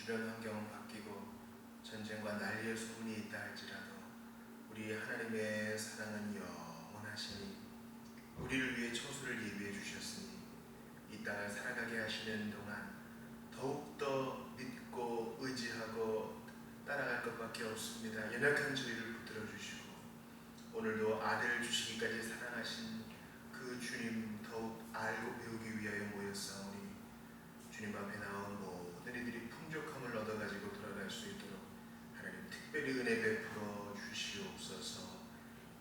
주변 환경은 바뀌고 전쟁과 난리의 소문이 있다 할지라도 우리 하나님의 사랑은 영원하시니 우리를 위해 처소를 예비해 주셨으니 이 땅을 살아가게 하시는 동안 더욱더 믿고 의지하고 따라갈 것밖에 없습니다. 연약한 저희를 붙들어 주시고 오늘도 아들 주시기까지 사랑하신 그 주님 더욱 알고 배우기 위하여 모였사오니 주님 앞에 나온 모든 이들이 풍족함을 얻어가지고 돌아갈 수 있도록 하나님 특별히 은혜 베풀어 주시옵소서.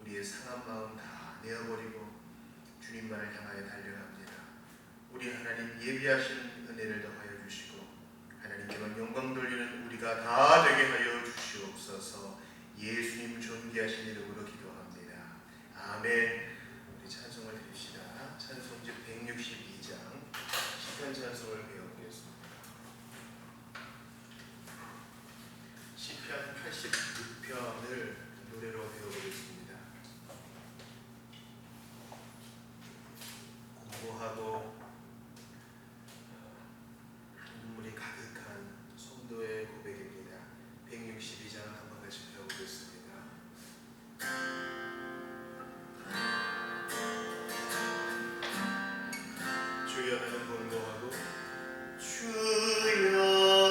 우리의 상한 마음 다 내어버리고 주님만을 향하여 달려갑니다. 우리 하나님 예비하신 은혜를 더하여 주시고 하나님께만 영광 돌리는 우리가 다 되게 하여 주시옵소서. 예수님 존귀하신 이름으로 기도합니다. 아멘. 우리 찬송을 드립시다. 찬송집 162장 시편 찬송을 배워보겠습니다. 시편 86편을 노래로 배워보겠습니다. 공고하고 눈물이 가득한 성도의 고백입니다. 162장 한번 같이 배워보겠습니다. 주여 나는 공고하고 주여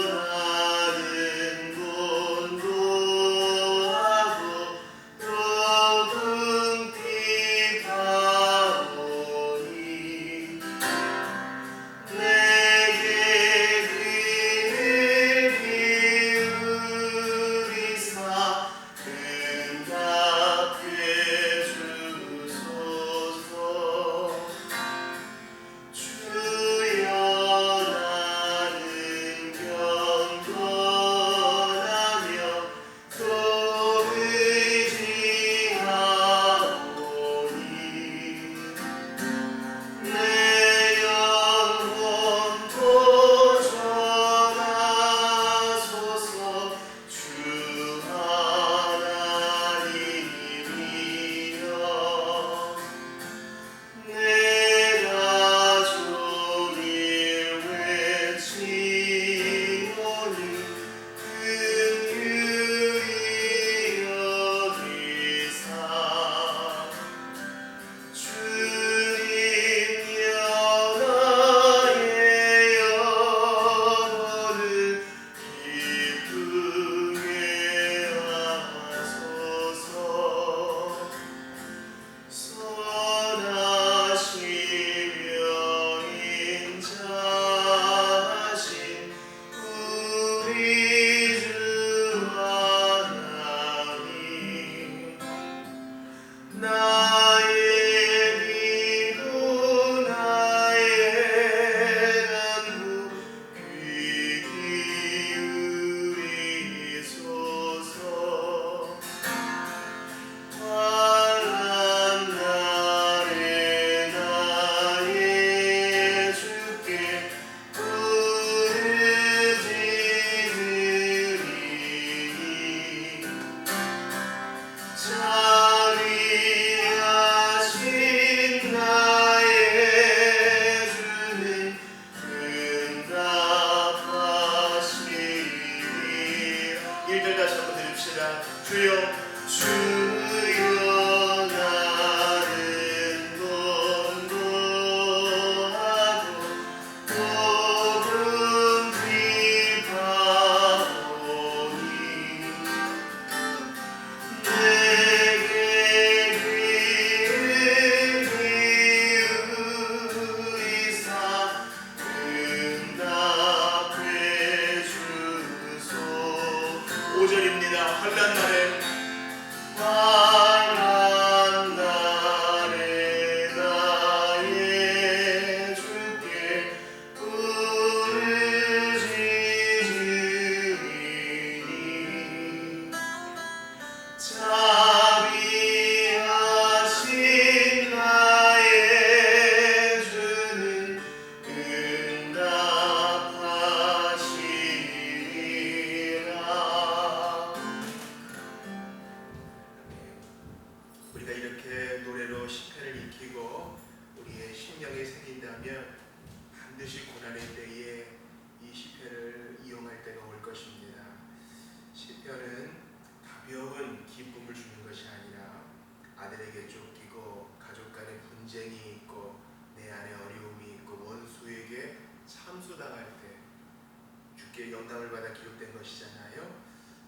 기록된 것이잖아요.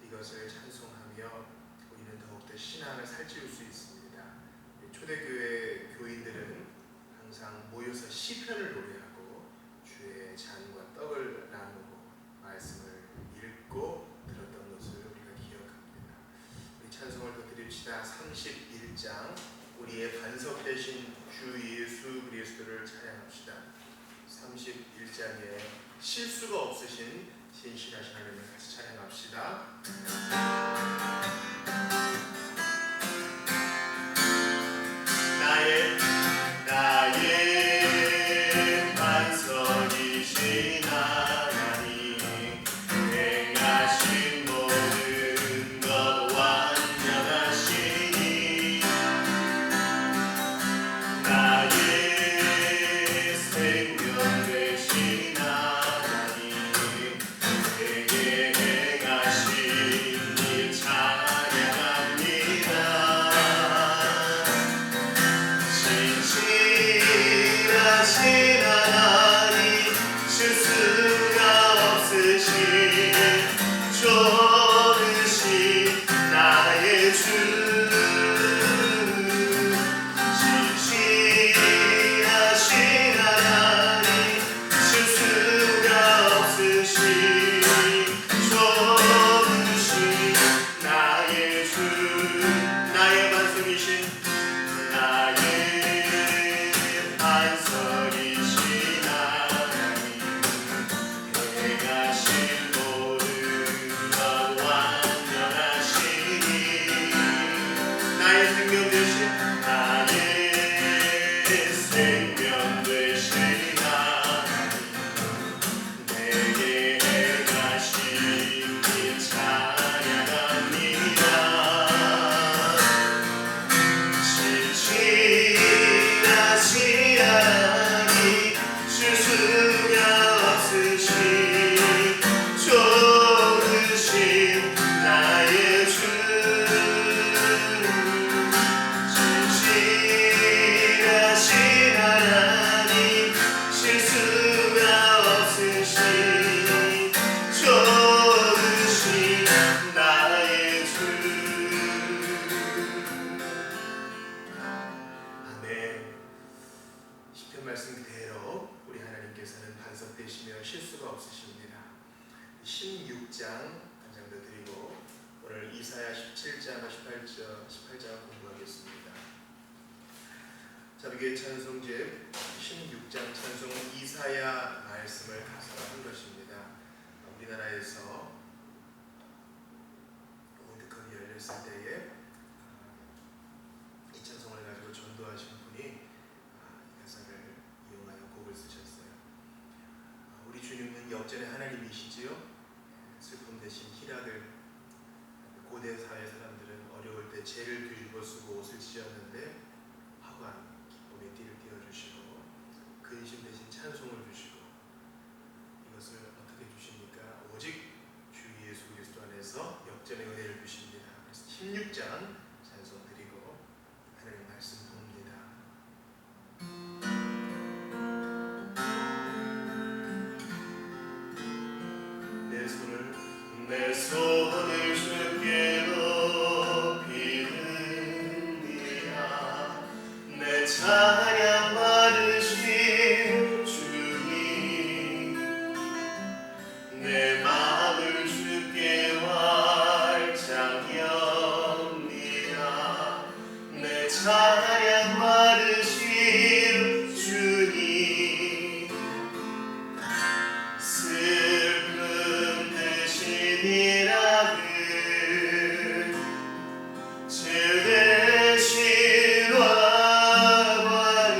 이것을 찬송하며 우리는 더욱더 신앙을 살찌울 수 있습니다. 초대교회 교인들은 항상 모여서 시편을 노래하고 주의 잔과 떡을 나누고 말씀을 읽고 들었던 것을 우리가 기억합니다. 우리 찬송을 더 드립시다. 31장 우리의 반석 되신 주 예수 그리스도를 찬양합시다. 31장에 실수가 없으신 신실하신 하나님을 같이 찬양합시다. 나의 반석이신 하나님 행하신 모든 것 완전하시니 나의 생명 되신 하나님 내게 행하신 일 찬양합니다. 신실하신 하나님 실수가 없으신 좋으신 나의 주 신실하신 하나님 실수가 없으신 좋으신 나의 주 나의 반석이신 나의 반석이신 하나님 행하신 모든 것 완전하시니 나의 생명 되신 하나님 내게 행하신 일 찬양합니다. 신실하신 하나님 실수가 없으신 좋으신 나의 주 신실하신 하나님 실수가 없으신 좋으신 나의 주 아멘. 시편 말씀 그대로 우리 하나님께서는 반석 되시며 실수가 없으십니다. 16장 한 장 더 드리고 오늘 이사야 17장 18장 공부하겠습니다. 자비교회 찬송집 16장 찬송은 이사야 말씀을 가사로 한 것입니다. 우리나라에서 월드컵이 열렸을 때에 이 찬송을 가지고 전도하신 분이 이 가사를 이용하여 곡을 쓰셨어요. 우리 주님은 역전의 하나님이시지요. 슬픔 대신 희락을 고대 사회 사람들은 어려울 때 죄를 뒤집어 쓰고 옷을 찢었는데 화관 기쁨의 띠를 띄워주시고 근심 대신 찬송을 주시고 이것을 어떻게 주십니까? 오직 주 예수 그리스도 안에서 역전의 은혜를 주십니다. 그래서 16장 찬송 드리고 하나님 말씀 봅니다. 내 손을 주께 높이 듭니다. 내 찬양 받으신 주님 내 마음을 주께 활짝 엽니다. 내 찬양 받으신 주님 슬픔 대신 희락을 죄 대신 화관을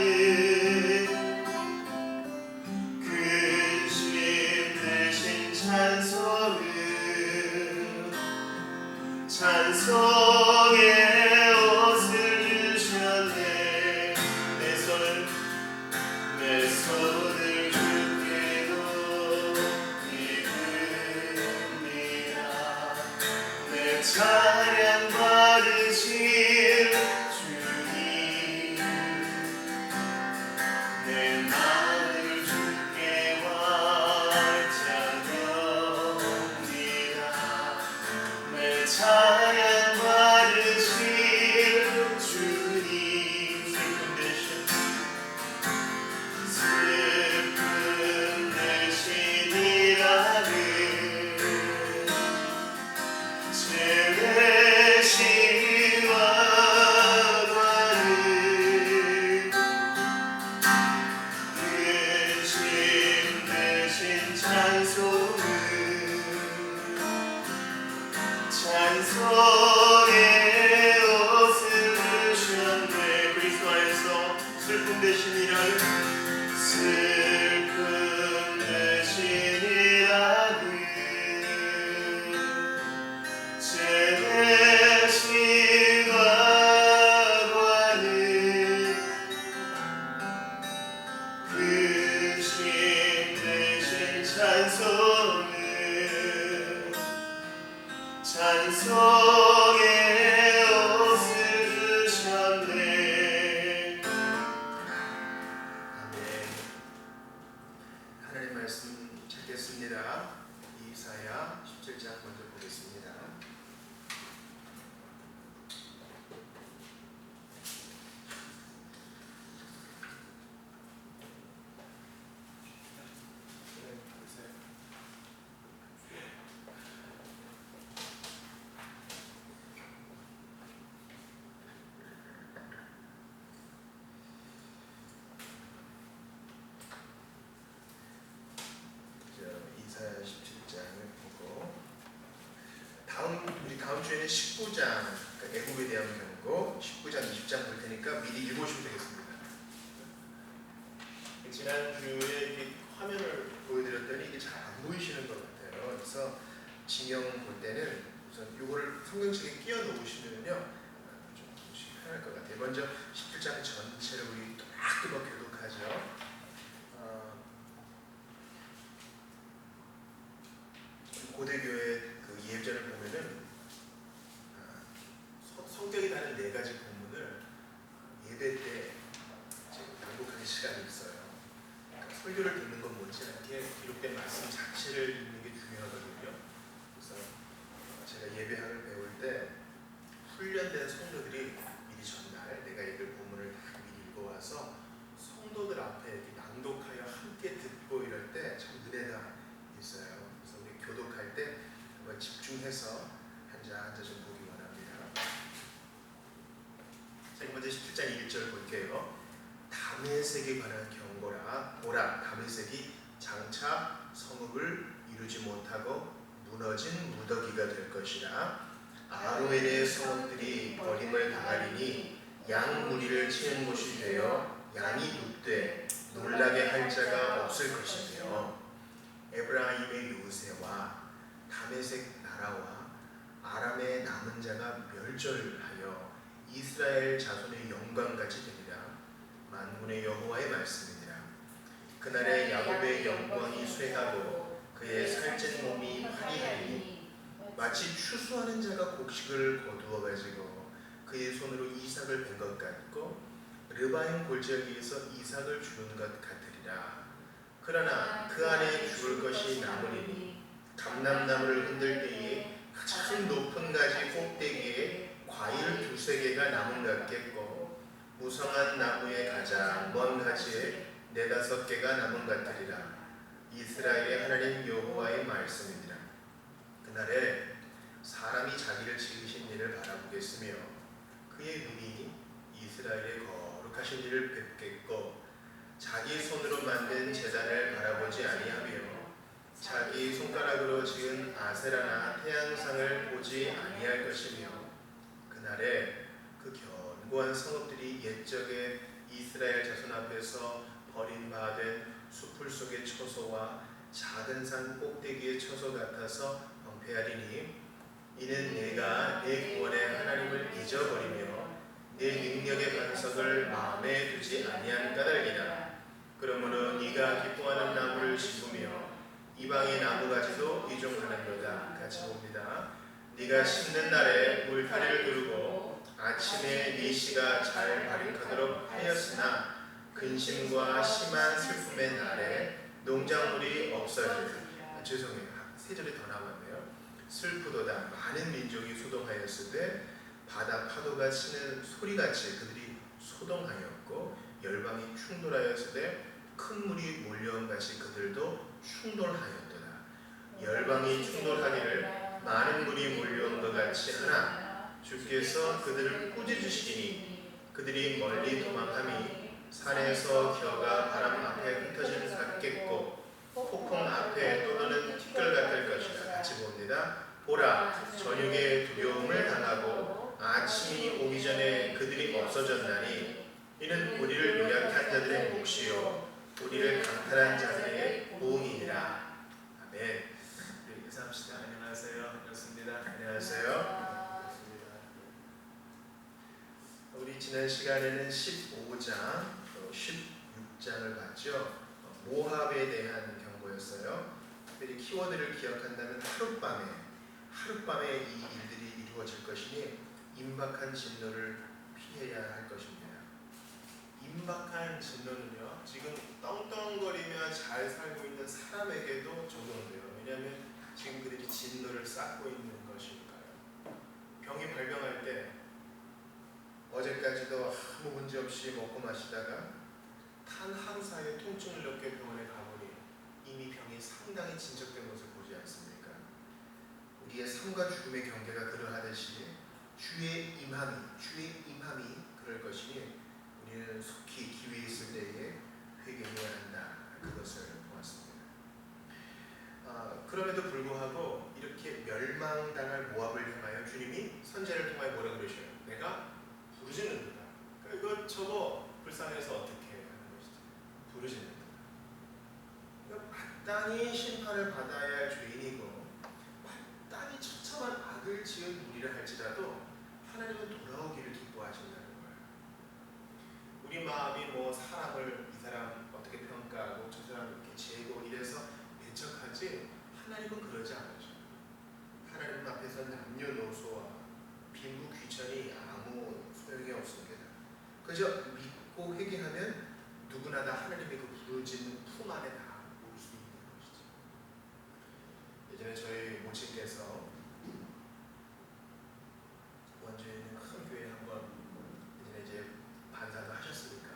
근심 대신 찬송의 옷을 주셨네. 내 손을 주께 높이 듭니다. 내 찬양 받으신 주님 내 마음을 주께 활짝 엽니다. 사양 많으신 주님 슬픈 대신이라는 제 대신과 관은 대신 찬송은 찬송의 옷을 주셨네. 그리스도 안에서 슬픔 대신이라는 슬픔 대신이라는 제 대신과 관은 그 신 대신 찬송은 찬송의 옷을 주셨네. 아멘. 하나님 말씀 찾겠습니다. 이사야 17장 먼저 보겠습니다. 이사야 17장을 보고 다음 주에는 19장 애국에 대한 경고 19장 20장 볼 테니까 미리 읽으시면 되겠습니다. 지난주에 이렇게 화면을 보여드렸더니 이게 잘 안 보이시는 것 같아요. 그래서 지명 볼 때는 우선 이거를 성경책에 끼워 놓으시면요 좀 보시기 편할 것 같아요. 먼저 17장 전체를 우리 또박또박 교독하죠. 고대교회 그 예전을 보면은 성격이 다른 4가지 본문을 예배 때 반복하는 시간이 있어요. 그러니까 설교를 듣는 건 못지않게 기록된 말씀 자체를 읽는 게 중요하거든요. 그래서 제가 예배학을 배울 때 훈련된 성도들이 미리 전날 내가 읽을 본문을 다 미리 읽어와서 성도들 앞에 이렇게 낭독하여 함께 듣고 이럴 때 참 은혜가 있어요. 교독할 때 한번 집중해서 한자 좀 보기 원합니다. 자, 먼저 17장 1절 볼게요. 다메섹에 관한 경고라. 보라, 다메섹이 장차 성읍을 이루지 못하고 무너진 무더기가 될 것이라. 아로엘의 성읍들이 버림을 당하리니 양 무리를 치는 곳이 되어 양이 눕되 놀라게 할 자가 없을 것이며 에브라임의 요새와 다메섹 나라와 아람의 남은 자가 멸절하여 이스라엘 자손의 영광같이 되리라. 만군의 여호와의 말씀이니라. 그날에 야곱의 영광이 쇠하고 그의 살찐 몸이 화리하리니 마치 추수하는 자가 곡식을 거두어 가지고 그의 손으로 이삭을 벤 것 같고 르바임 골짜기에서 이삭을 주는 것 같으리라. 그러나 그 안에 죽을 것이 남으리니 감람나무를 흔들 때에 가장 높은 가지 꼭대기에 과일 2-3개가 남은 것 같겠고 무성한 나무의 가장 먼 가지에 4-5개가 남은 것 같으리라. 이스라엘의 하나님 여호와의 말씀이니라. 그날에 사람이 자기를 지으신 이를 바라보겠으며 그의 눈이 이스라엘의 거룩하신 이를 뵙겠고 자기 손으로 만든 제단을 바라보지 아니하며 자기 손가락으로 지은 아세라나 태양상을 보지 아니할 것이며 그날에 그 견고한 성읍들이 옛적에 이스라엘 자손 앞에서 버림받은 수풀 속의 처소와 작은 산 꼭대기의 처소 같아서 황폐하리니 이는 내가 내 구원의 하나님을 잊어버리며 내 능력의 반석을 마음에 두지 아니한 까닭이라. 그러므로 네가 기뻐하는 나무를 심으며 이방의 나무가지도 이종하는도다. 같이 봅니다. 네가 심는 날에 울타리를 두르고 아침에 네 씨가 잘 발익하도록 하였으나 근심과 심한 슬픔의 날에 농작물이 없어지리라. 죄송해요. 3절이 더 남았네요. 슬프도다. 많은 민족이 소동하였을 때 바다 파도가 치는 소리같이 그들이 소동하였고, 열방이 충돌하였을 때 큰 물이 몰려온 같이 그들도 충돌하였도다. 열방이 충돌하기를 많은 물이 몰려온 것 같이 하나 주께서 그들을 꾸짖으시니 그들이 멀리 도망함이 산에서 겨가 바람 앞에 흩어지는 같겠고 폭풍 앞에 떠도는 티끌 같을 것이다. 같이 봅니다. 보라, 저녁에 두려움을 당하고 아침이 오기 전에 그들이 없어졌나니 이는 우리를 요약한 자들의 몫이요 우리를 강탈한 자들의 보응이니라. 아멘. 우리 인사합시다. 안녕하세요. 반갑습니다. 안녕하세요. 우리 지난 시간에는 15장, 16장을 봤죠. 모압에 대한 경고였어요. 특별히 키워드를 기억한다면 하룻밤에 이 일들이 이루어질 것이니 임박한 진노를 피해야 할 것입니다. 임박한 진노는요, 지금 떵떵거리며 잘 살고 있는 사람에게도 적용돼요. 왜냐하면 지금 그들이 진노를 쌓고 있는 것이니까요. 병이 발병할 때 어제까지도 아무 문제 없이 먹고 마시다가 단 하루 사이에 통증을 겪게 병원에 가보니 이미 병이 상당히 진척된 것을 보지 않습니까? 우리의 삶과 죽음의 경계가 그러하듯이 주의 임함이 그럴 것이니 우리는 속히 기회 있을 때에 회개해야 한다. 그것을 보았습니다. 그럼에도 불구하고 이렇게 멸망당할 모압을 향하여 주님이 선지자를 통하여 뭐라고 그러셔요? 내가 부르짖는다. 그러니까 이것저것 불쌍해서 어떻게 하는 것이죠? 부르짖는다. 그러니까 마땅히 심판을 받아야 할 죄인이고 마땅히 처참한 악을 지은 우리를 할지라도 하나님은 돌아오기를 기뻐하신다는 거예요. 우리 마음이 뭐 사람을 이 사람 어떻게 평가하고 저 사람 이렇게 재고 이래서 배척하지, 하나님은 그러지 않으셔요. 하나님 앞에서 남녀노소와 빈부 귀천이 아무 소용이 없습니다. 그저 믿고 회개하면 누구나 다 하나님의 그 부르짖는 품 안에 다 올 수 있는 것이죠. 예전에 저희 모친께서 원주에 있는 큰 교회 한번 예전에 이제 반사도 하셨으니까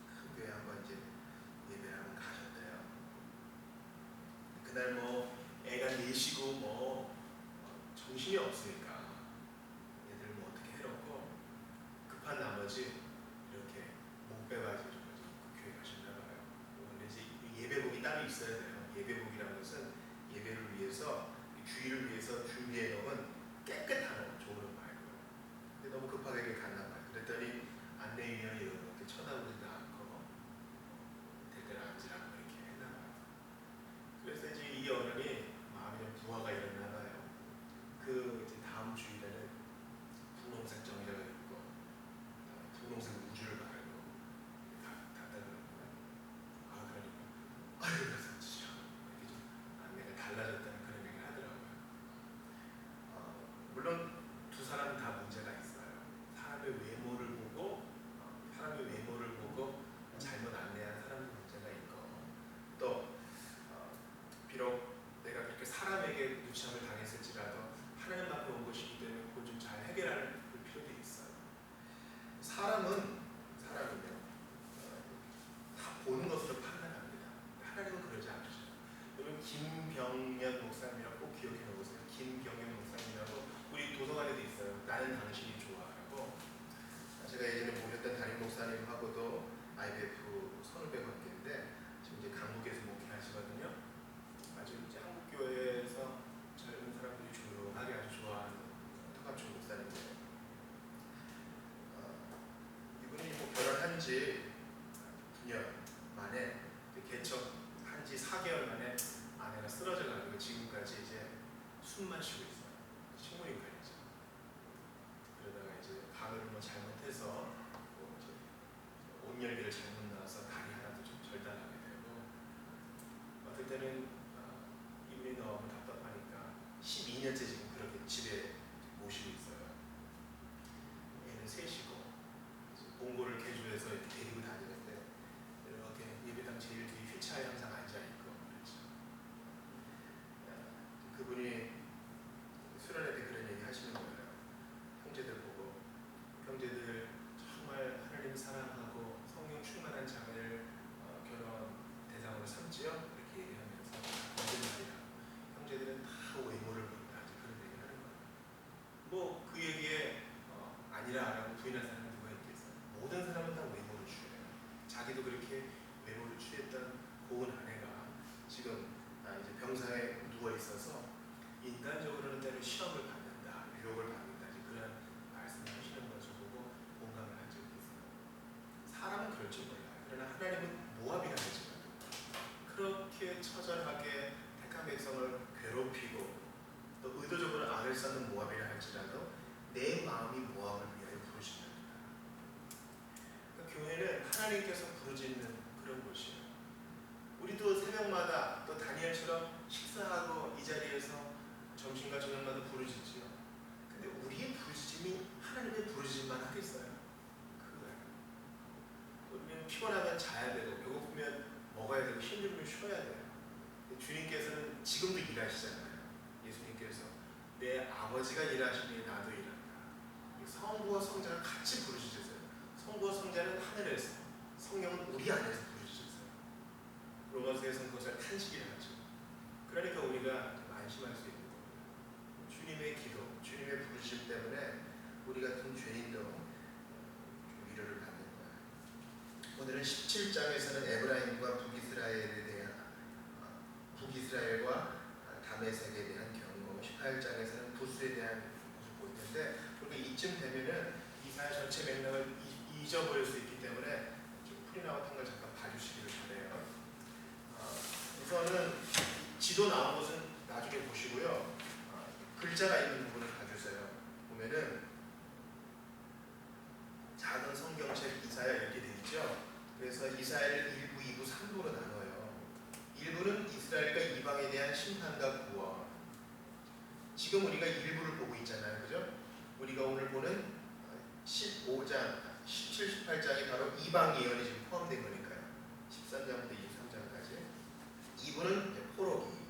큰 교회 한번 이제 예배를 한번 가셨대요. 그날 뭐 애가 내시고 뭐 정신이 없으니까 애들 뭐 어떻게 해놓고 급한 나머지 이렇게 목배바지를 입고 교회 가셨나 봐요. 원래 이제 예배복이 따로 있어야 돼요. 예배복이라는 것은 예배를 위해서 주의를 위해서 준비해 놓은 깨끗한 옷, 좋은 옷 말고요. 근데 너무 급하게 갔나 봐요. 그랬더니 안내위원이 이렇게 쳐다보지도 않고 댓글 앉으라고 이렇게 했나 봐요. 그래서 이제 이 어른이 마음에 좀 부하가 일어나 봐요. 그 이제 다음 주일에는 분홍색 정장을 입고 분홍색 우주를 바르고 갔다 그러고요. 그러니까 아유 그래서 진짜 이렇게 좀 안내가 달라졌다는 그런 얘기를 하더라고요. 물론 두 사람 다 문제가 있어요. 사람의 외모를 보고 잘못 안내한 사람도 문제가 있고, 또 비록 내가 그렇게 사람에게 누참을 당했을지라도 하나님 앞에 온 것이기 때문에 그걸 좀 잘 해결할 필요도 있어요. 사람은요 다 보는 것으로 판단합니다. 하나님은 그러지 않으셔요. 여러분 김병년 목사님이라고 꼭 기억해 놓으세요. 김병년 목사님이라고 우리 도서관에도 있어요. 나는 당신이 좋아하고, 제가 예전에 모셨던 담임 목사님하고도 IBF 선후배 관계인데 지금 이제 강북에서 목회하시거든요. 아주 이제 한국교회에서 젊은 사람들이 조용하게 아주 좋아하는 턱감춘 목사님이에요. 이분이 뭐 결혼한 지 9년 만에 개척한 지 4개월 만에 아내가 쓰러져가지고 지금까지 이제 숨만 쉬고 있어요. 식물인간이죠. 그러다가 이제 간을 뭐 잘못해서 뭐 이제 온열기를 잘못 나와서 다리 하나도 좀 절단하게 되고, 어떨 때는 이분이 너무 답답하니까 12년째 지금 그렇게 집에 모시고 있어요. 애는 셋이고 봉고를 개조해서 이렇게 데리고 다니는데 이렇게 예배당 제일 뒤에 휠체어에 항상 앉아있고 그렇죠. 그분이 하나님은 모압이라 하지만 그렇게 처절하게 택한 백성을 괴롭히고 또 의도적으로 악을 쌓는 모압이라 할지라도 내 마음이 모압을 위하여 부르신답니다. 그러니까 교회는 하나님께서 부르짖는 그런 곳이에요. 우리도 새벽마다 또 다니엘처럼 식사하고 이 자리에서 점심과 저녁마다 부르짖지요. 근데 우리의 부르짖음이 하나님의 부르짖음만 하겠어요? 그거예요. 우리는 피곤하면 자야 되고 배고프면 먹어야 되고 힘들면 쉬어야 돼요. 주님께서는 지금도 일하시잖아요. 예수님께서 내 아버지가 일하시니 나도 일한다. 성부와 성자가 같이 부르짖으세요. 성부와 성자는 하늘에서, 성령은 우리 안에서 부르짖으세요. 로마서에서는 그것을 탄식이라 하죠. 그러니까 우리가 좀 안심할 수 있는 겁니다. 주님의 기도, 주님의 부르심 때문에 우리 같은 죄인도 위로를 받는 거예요. 오늘은 17장에서는 에브라임과 북이스라엘과 다메섹에 대한 경고, 18장에서는 부스에 대한 모습을 보이는데 우리가 이쯤 되면은 이사야 전체 맥락을 잊어버릴 수 있기 때문에 좀 프린아웃한 걸 잠깐 봐주시기를 바래요. 우선은 지도 나온 것은 나중에 보시고요. 글자가 있는 부분을 봐주세요. 보면은 작은 성경책 이사야 이렇게 되어 있죠. 그래서 이사야를 1부, 2부, 3부로 나눠요. 1부는 이스라엘과 이방에 대한 심판과 구원. 지금 우리가 1부를 보고 있잖아요. 그죠? 우리가 오늘 보는 15장, 17, 18장이 바로 이방 예언이 지금 포함된 거니까요. 13장부터 23장까지. 2부는 포로기.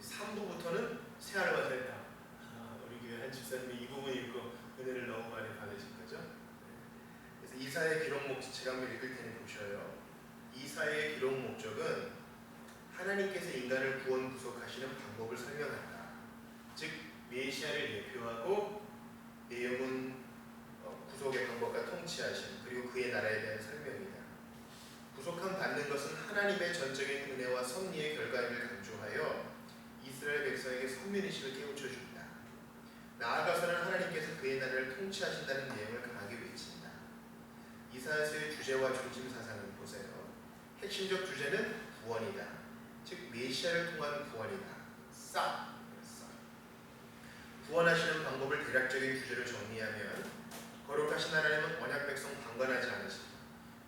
3부부터는 새하늘과 새 땅. 우리 교회 한 집사님이 이 부분 읽고 은혜를 너무 많이 받으신 거죠. 그래서 이사야의 기록 목적 제가 한번 읽을 테니 보셔요. 이사야의 기록 목적은 하나님께서 인간을 구원 구속하시는 방법을 설명한다. 즉 메시아를 예표하고 내용은 구속의 방법과 통치하심 그리고 그의 나라에 대한 설명이다. 구속함 받는 것은 하나님의 전적인 은혜와 섭리의 결과임을 강조하여 이스라엘 백성에게 선민의식을 깨우쳐 준다. 나아가서는 하나님께서 그의 나라를 통치하신다는 내용을 강하게 외친다. 이사야서의 주제와 중심 사상을 보세요. 핵심적 주제는 구원이다. 즉 메시아를 통한 구원이다. 구원하시는 방법을 대략적인 주제로 정리하면 거룩하신 하나님은 언약 백성 방관하지 않으십니다.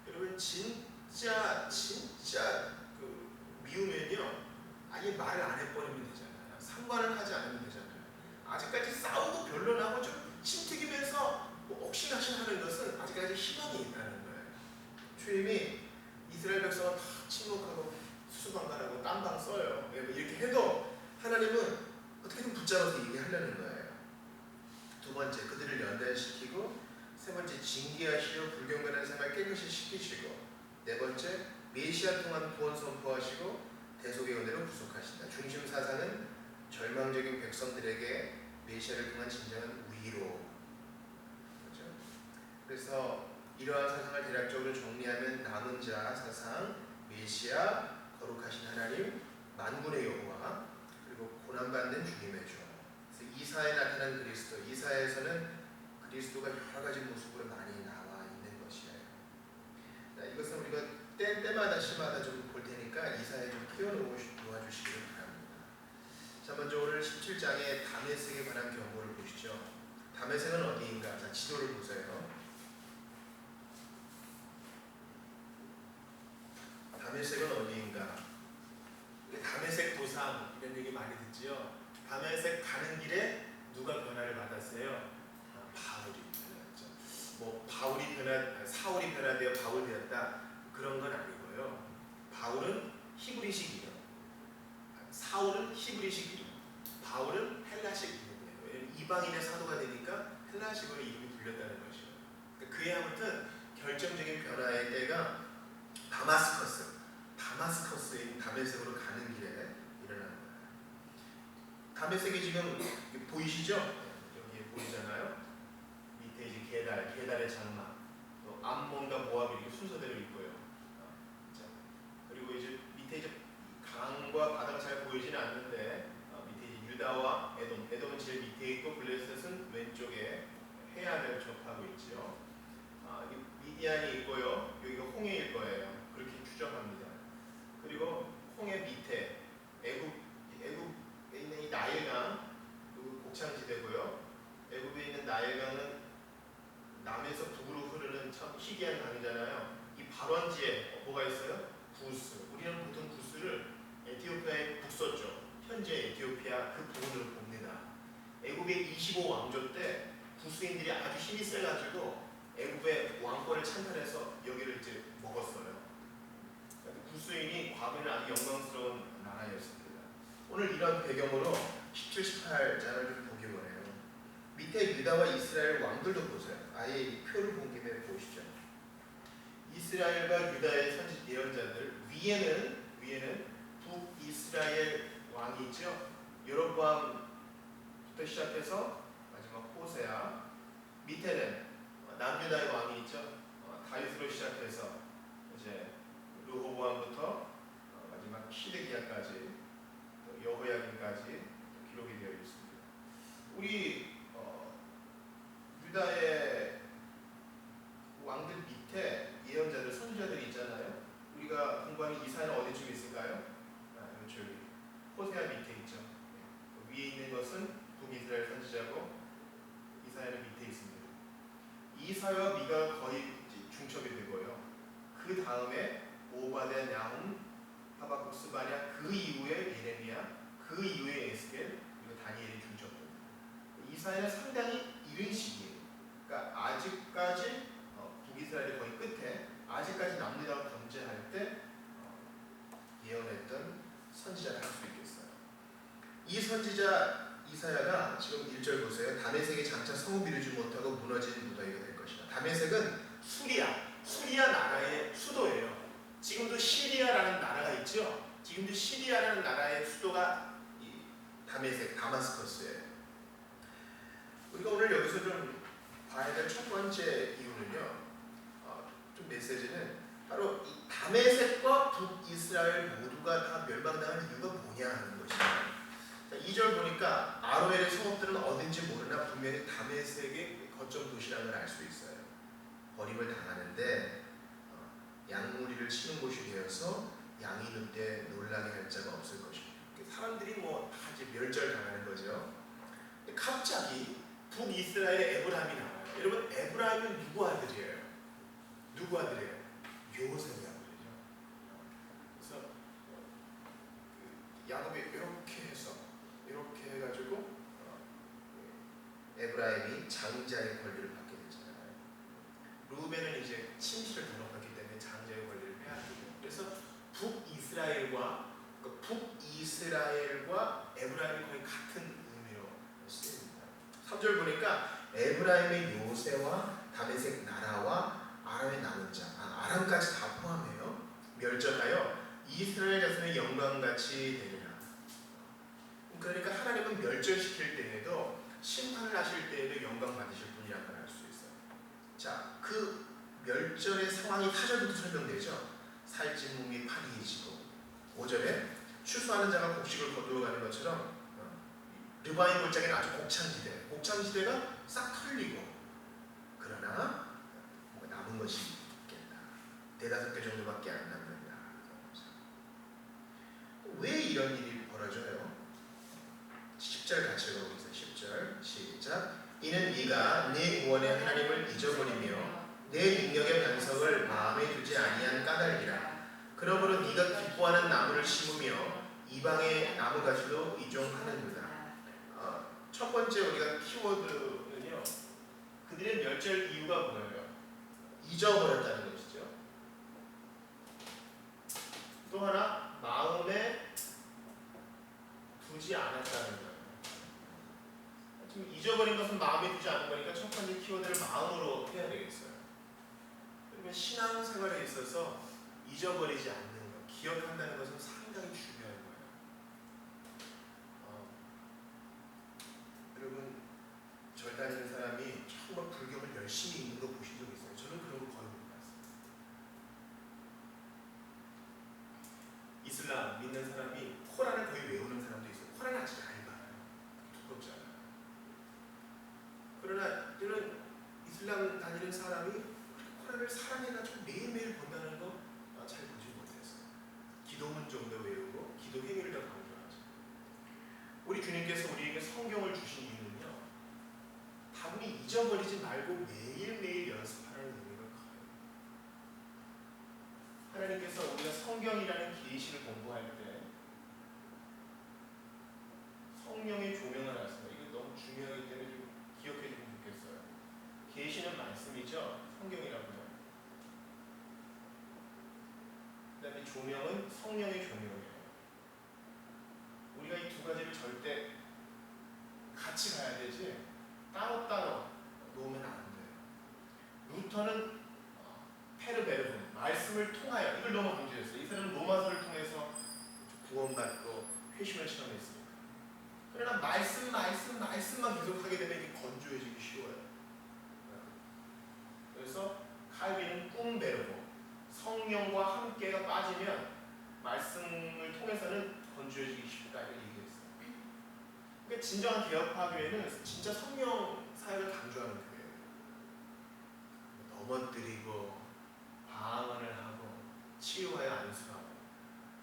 여러분 진짜 미우면요 아예 말을 안 해버리면 되잖아요. 상관을 하지 않으면 되잖아요. 아직까지 싸우고 변론하고 좀 침튀기면서 옥신각신하는 것은 아직까지 희망이 있다는 거예요. 주님이 이스라엘 백성은 다 침묵하고 수수방관하고 딴방 써요. 이렇게 해도 하나님은 어떻게든 붙잡아서 얘기하려는 거예요. 두 번째, 그들을 연단시키고, 세 번째, 징계하시려 불경건한 생활 깨끗이 시키시고, 네 번째, 메시아 통한 구원 선포하시고 대속의 은혜로 구속하신다. 중심 사상은 절망적인 백성들에게 메시아를 통한 진정한 위로. 그렇죠? 그래서 이러한 사상을 대략적으로 정리하면 남은 자 사상, 메시아, 거룩하신 하나님, 만군의 여호와, 그리고 고난받는 주님의 주. 그래서 이사야에 나타난 그리스도, 이사야에서는 그리스도가 여러 가지 모습으로 많이 나와 있는 것이에요. 자, 이것은 우리가 때마다 시마다 좀 볼 테니까 이사야에 좀 키워놓아주시기를 바랍니다. 자, 먼저 오늘 17장의 다메섹에 관한 경고를 보시죠. 다메섹은 어디인가? 자, 지도를 보세요. 다메섹은 어디인가? 다메섹 도상 이런 얘기 많이 듣지요. 다메섹 가는 길에 누가 변화를 받았어요? 바울이 변화했죠. 사울이 변화되어 바울 되었다 그런 건 아니고요. 바울은 히브리식 이름, 사울은 히브리식 이름, 바울은 헬라식 이름이에요. 왜냐하면 이방인의 사도가 되니까 헬라식으로 이름이 불렸다는 것이죠. 그의 아무튼 결정적인 변화의 때가 다마스커스인 다메섹으로 가는 길에 일어나는 거예요. 다메섹이 지금 보이시죠? 여기 보이잖아요. 밑에 이제 계달의 장막, 또 암몬과 모압이 이렇게 순서대로 있고요. 그리고 이제 밑에 이제 강과 바다가 잘 보이지는 않는데 밑에 이제 유다와 에돔은 제일 밑에 있고 블레셋은 왼쪽에 해안을 접하고 있죠. 미디안이 있고요. 여기가 홍해일 거예요. 그렇게 추정합니다. 그리고 홍해 밑에 애굽에 있는 이 나일강, 그 곡창지대고요. 애굽에 있는 나일강은 남에서 북으로 흐르는 참 희귀한 강이잖아요. 이 발원지에 뭐가 있어요? 구스. 우리는 보통 구스를 에티오피아의 북서쪽, 현재 에티오피아 그 부분으로 봅니다. 애굽의 25왕조 때 구스인들이 아주 힘이 세가지고 애굽의 왕권을 찬탈해서 여기를 이제 먹었어요. 구스인이 과거에는 아주 영광스러운 나라였습니다. 오늘 이런 배경으로 17, 18장을 좀 보기 원해요. 밑에 유다와 이스라엘 왕들도 보세요. 아예 이 표를 본 김에 보시죠. 이스라엘과 유다의 선지 예언자들, 위에는 북이스라엘 왕이 있죠. 여로보암부터 시작해서 마지막 호세아, 밑에는 남유다의 왕이 있죠. 다윗으로 시작해서 이제 르호보암부터 마지막 시드기야까지, 여호야김까지 기록이 되어 있습니다. 우리 유다의 왕들 밑에 예언자들, 선지자들이 있잖아요. 우리가 공부하는 이사야는 어디쯤 있을까요? 그렇죠. 호세아 밑에 있죠. 위에 있는 것은 북이스라엘 선지자고 이사야는 밑에 있습니다. 이사야와 미가 거의 중첩이 되고요. 그 다음에 오바댜, 나훔, 하박국, 스바냐, 그 이후에 예레미야, 그 이후에 에스겔, 그리고 다니엘이 중첩됩니다. 이사야는 상당히 이른 시기예요. 그러니까 아직까지 북이스라엘의 거의 끝에 아직까지 남유다가 범죄할 때 예언했던 선지자를 할 수 있겠어요. 이 선지자 이사야가 지금 1절 보세요. 다메섹이 장차 성읍 이루지 못하고 무너진 무더기가 될 것이다. 다메섹은 수리아 나라의 수도예요. 지금도 시리아라는 나라가 있죠. 지금도 시리아라는 나라의 수도가 이 다메섹, 다마스커스예요. 우리가 오늘 여기서 좀 봐야 될 첫 번째 이유는요. 좀 메시지는 바로 이 다메섹과 북이스라엘 모두가 다 멸망당한 이유가 뭐냐 하는 것입니다. 2절 보니까 아로엘의 성읍들은 어딘지 모르나 분명히 다메섹의 거점 도시라는 걸 알 수 있어요. 버림을 당하는데 양무리를 치는 곳이 되어서 양이 늑대 놀라게 할 자가 없을 것입니다. 사람들이 뭐 다 이제 멸절당하는 거죠. 근데 갑자기 북이스라엘의 에브라임이 나와요. 여러분, 에브라임은 누구 아들이에요? 누구 아들이에요? 요셉의 아들이죠. 그래서 야곱이 이렇게 해가지고 에브라임이 장자의 권리를 받게 되잖아요. 루벤은 이제 침실을 등록했기 때문에 장자의 권리를 빼앗기고, 그래서 북이스라엘과 에브라임이 거의 같은 의미로 쓰입니다. 3절 보니까 에브라임의 요새와 다메섹 나라와 아람의 남은 자, 아람까지 다 포함해요. 멸절하여 이스라엘 자손의 영광같이 되리라. 그러니까 하나님은 멸절시킬 때에도 심판을 하실 때에도 영광 받으실 분이라는 걸 알 수 있어요. 자, 그 멸절의 상황이 4절부터 설명되죠. 살찐 몸이 파리해지고, 5절에 추수하는 자가 곡식을 거두어가는 것처럼 르바임 골짜기는 아주 곡창지대가 싹 털리고, 그러나 남은 것이 있겠다. 4-5개 정도밖에 안 남는다. 왜 이런 일이 벌어져요? 10절 같이 읽어보겠습니다. 10절 시작. 이는 네가 네 구원의 하나님을 잊어버리며 내 능력의 반석을 마음에 두지 아니한 까닭이라. 그러므로 네가 기뻐하는 나무를 심으며 이방의 나무가지도 이종하는도다. 첫 번째 우리가 키워드는요, 그들의 멸절 이유가 뭐예요? 잊어버렸다는 것이죠. 또 하나, 마음에 두지 않았다는 거예요. 지금 잊어버린 것은 마음에 두지 않은 거니까 첫 번째 키워드를 마음으로 해야 되겠어요. 그러면 신앙생활에 있어서 잊어버리지 않는 것, 기억한다는 것은 상당히 중요한 거예요. 여러분, 절 다니는 사람이 정말 불경을 열심히 읽는 거 보신 적 있어요? 저는 그런 거 거의 못 봤어요. 이슬람 믿는 사람이 코란을 거의 외우는 사람도 있어요. 코란은 아직 잘 알아요. 두껍지 않아요. 그러나 이런 이슬람 다니는 사람이 코란을 사랑해가지고 매일매일 본다는 거 잘 기도문 좀 더 외우고 기도 행위를 더 강조하죠. 우리 주님께서 우리에게 성경을 주신 이유는요, 다분히 잊어버리지 말고 매일매일 연습하라는 의미가 커요. 하나님께서 우리가 성경이라는 계시를 공부할 때 성령의 조명을 하세요. 이거 너무 중요하기 때문에 좀 기억해 주면 좋겠어요. 계시는 말씀이죠. 성경이라고요. 그 다음에 조명은 성령의 조명이에요. 우리가 이 두 가지를 절대 같이 가야 되지 따로따로 놓으면 안 돼요. 루터는 페르베르 말씀을 통하여 이걸 너무 강조했어요. 이 사람은 로마서를 통해서 구원받고 회심을 체험했습니다. 그러나 말씀만 계속하게 되면 이게 건조해지기 쉬워요. 그래서 칼빈은 꿈베르고 성령과 함께가 빠지면 말씀을 통해서는 건조해지기 쉽다 이렇게 얘기했어요. 그러니까 진정한 개혁파교회는 진짜 성령 사역을 강조하는 교회예요. 넘어뜨리고 방언을 하고 치유하여 안수하고,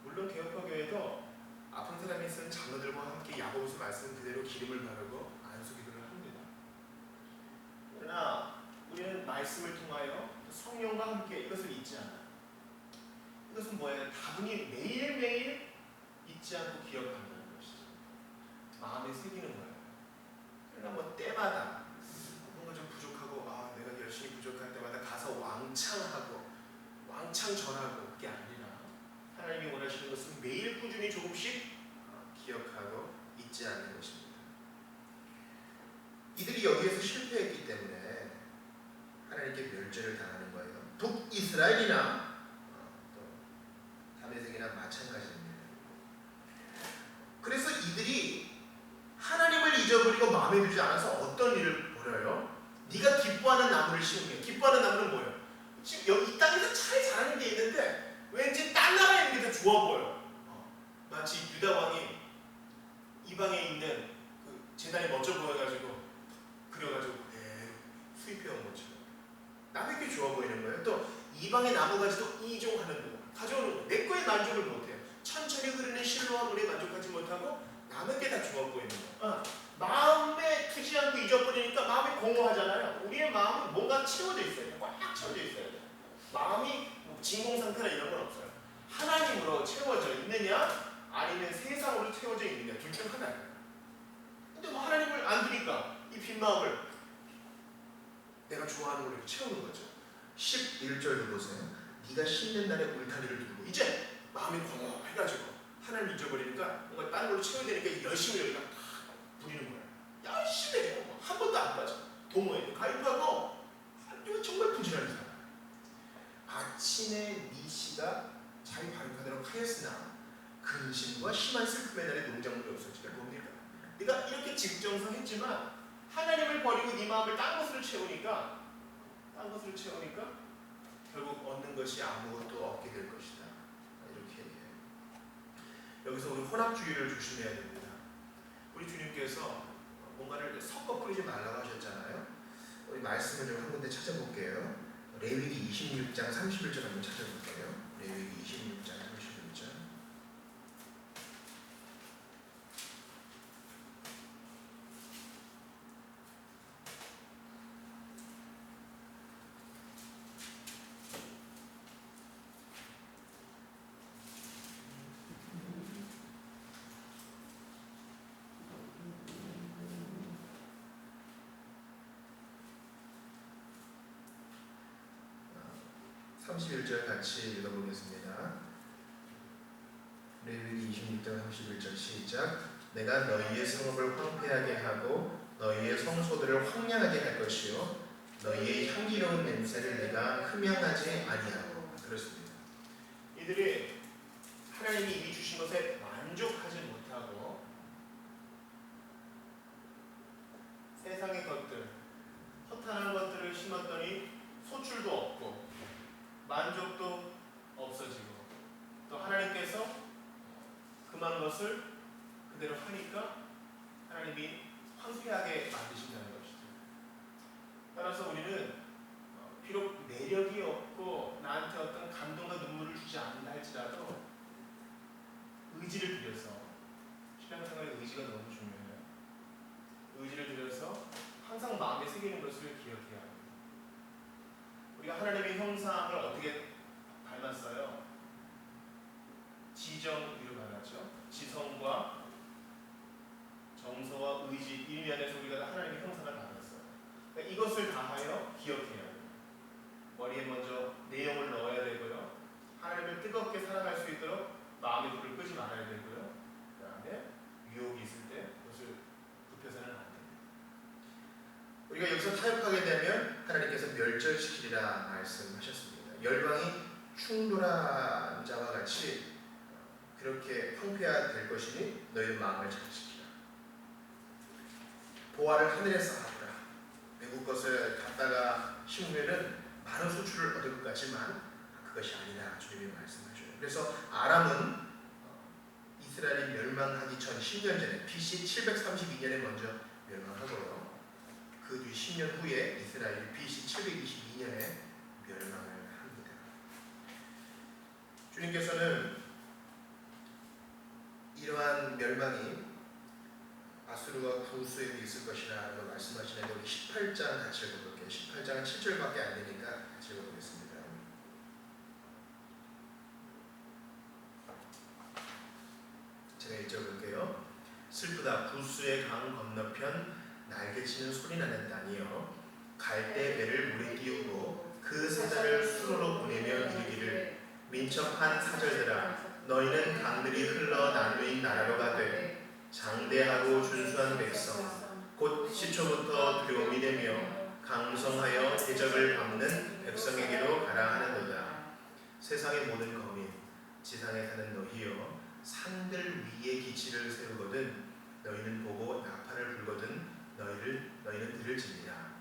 물론 개혁파교회도 아픈 사람이 있으면 장로들과 함께 야고보서 말씀 그대로 기름을 바르고 안수 기도를 합니다. 그러나 우리는 말씀을 통하여 성령과 함께 이것을 잊지 않아요. 이것은 뭐예요? 다분히 매일매일 잊지 않고 기억한다는 것이죠. 마음에 새기는 거예요. 그러나 뭐 때마다 뭔가 좀 부족하고 내가 열심히 부족할 때마다 가서 왕창 전하고, 그게 아니라 하나님이 원하시는 것은 매일 꾸준히 조금씩 기억하고 잊지 않는 것입니다. 이들이 여기에서 실패했기 때문에 하나님께 멸절을 당하는 거예요. 북이스라엘이나 또 다메섹이나 마찬가지입니다. 그래서 이들이 하나님을 잊어버리고 마음에 두지 않아서 어떤 일을 벌여요? 네가 기뻐하는 나무를 심으게. 기뻐하는 나무는 뭐예요? 지금 여기 이 땅에서 잘 자라는 게 있는데 왠지 딴 나라에 있는 게 더 좋아 보여. 마치 유다 왕이 이방에 있는 그 제단이 멋져 보여가지고 그려가지고 수입해온 것처럼 남에게 좋아 보이는 거예요. 또 이방의 나무가지도 이종하는 거 가져오는 거. 내 거에 만족을 못해요. 천천히 흐르는 실로와 물에 만족하지 못하고 남에게 다 좋아 보이는 거. 마음에 두지 않고 잊어버리니까 마음이 공허하잖아요. 우리의 마음은 뭔가 채워져 있어요. 꽉 채워져 있어요. 마음이 진공 상태나 이런 건 없어요. 하나님으로 채워져 있느냐 아니면 세상으로 채워져 있느냐, 둘 중 하나예요. 근데 뭐 하나님을 안 두니까 이 빈 마음을 내가 좋아하는 걸로 채우는 거죠. 11절도 보세요. 네가 씻는 날에 울타리를 두고, 이제 마음이 공허해가지고 하나님 잊어버리니까 뭔가 다른 걸로 채워야 되니까 열심히 여기다 부리는 거예요. 열심히 해요. 한 번도 안 빠져. 동호회 가입하고 이거 정말 부지런히 살아요. 아침에 미시가 자기 가입하도록 하였으나 근심과 심한 슬픔의 날에 농작물이 없어지니까 뭡니까? 네가 이렇게 직정성했지만 하나님을 버리고 네 마음을 딴 것으로 채우니까 결국 얻는 것이 아무것도 없게 될 것이다. 이렇게 얘기해요. 여기서 우리 혼합주의를 조심해야 됩니다. 우리 주님께서 뭔가를 섞어 뿌리지 말라고 하셨잖아요. 우리 말씀을 좀 한 군데 찾아볼게요. 레위기 26장 31절 한번 찾아볼게요. 레위기 26장 31절. 아, 31절 같이 읽어보겠습니다. 레위기 26장 31절 시작. 내가 너희의 성읍을 황폐하게 하고 너희의 성소들을 황량하게 할 것이요 너희의 향기로운 냄새를 내가 흠양하지 아니하고. 그렇습니다. 이들이 하나님이 이미 주신 것에 만족하지 못하고 세상의 것들, 허탄한 것들을 심었더니 소출도 없고 만족도 없어지고, 또 하나님께서 그만 것을 그대로 하니까 하나님이 황폐하게 만드신다는 것이죠. 따라서 우리는 비록 매력이 없고 나한테 어떤 감동과 눈물을 주지 않는다 할지라도 의지를 들여서, 신앙생활의 의지가 너무 중요해요. 의지를 들여서 항상 마음에 새기는 것을 기억해야 합니다. 우리가 하나님의 형상을 어떻게 닮았어요? 지정의로 닮았죠. 지성과 정서와 의지, 이 면에서 우리가 하나님의 형상을 받았어요. 그러니까 이것을 다하여 기억해야 돼요. 머리에 먼저 내용을 넣어야 되고요. 하나님을 뜨겁게 사랑할 수 있도록 마음의 불을 끄지 말아야 되고요. 그 다음에 유혹이 있을 때 그것을 굽혀서는 안 됩니다. 우리가 여기서 타협하게 되면 하나님께서 멸절시키리라 말씀하셨습니다. 열방이 충돌한 자와 같이 그렇게 황폐화될 것이니 너희는 마음을 잘 지키라. 보화를 하늘에서 하라. 외국 것을 갖다가 심으면은 많은 수출을 얻을 것 같지만 그것이 아니라 주님이 말씀하셔요. 그래서 아람은 이스라엘이 멸망하기 전 10년 전에 BC 732년에 먼저 멸망하고요. 그 뒤 10년 후에 이스라엘이 BC 722년에 멸망을 합니다. 주님께서는 이러한 멸망이 아수르와 구스에도 있을 것이라고 말씀하시는데 우리 18장 같이 읽어볼게요. 18장은 7절밖에 안 되니까 같이 읽어보겠습니다. 제가 읽어볼게요. 슬프다 구스의 강 건너편 날개치는 소리 나는 땅이여 갈대 배를 물에 띄우고 그 사자를 수로로 보내며 이르기를 민첩한 사절들아 너희는 강들이 흘러 나누인 나라로 가되 장대하고 준수한 백성 곧 시초부터 두려움이 되며 강성하여 대적을 밟는 백성에게로 가라 하는도다. 세상의 모든 거민 지상에 사는 너희여 산들 위에 기치를 세우거든 너희는 보고 나팔을 불거든 너희는 들을지니라.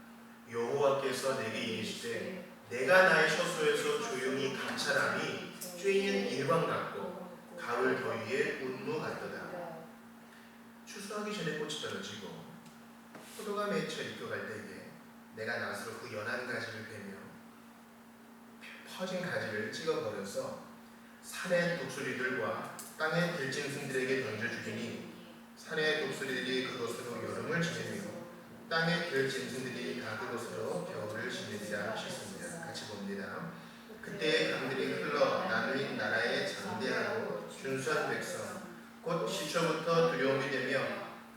여호와께서 내게 이르시되 내가 나의 처소에서 조용히 감찰함이 쬐이는 일광 같고 가을 더위에 운무 같도다. 추수하기 전에 꽃이 떨어지고 포도가 맺혀 익어갈 때에 내가 낫으로 그 연한 가지를 베며 퍼진 가지를 찍어버려서 산의 독수리들과 땅의 들짐승들에게 던져주리니 산의 독수리들이 그것으로 여름을 지내며 땅의 들짐승들이 다 그것으로 겨울을 지내리라 하셨습니다. 같이 봅니다. 그때 강들이 흘러 나누인 나라의 장대하고 준수한 백성 곧 시초부터 두려움이 되며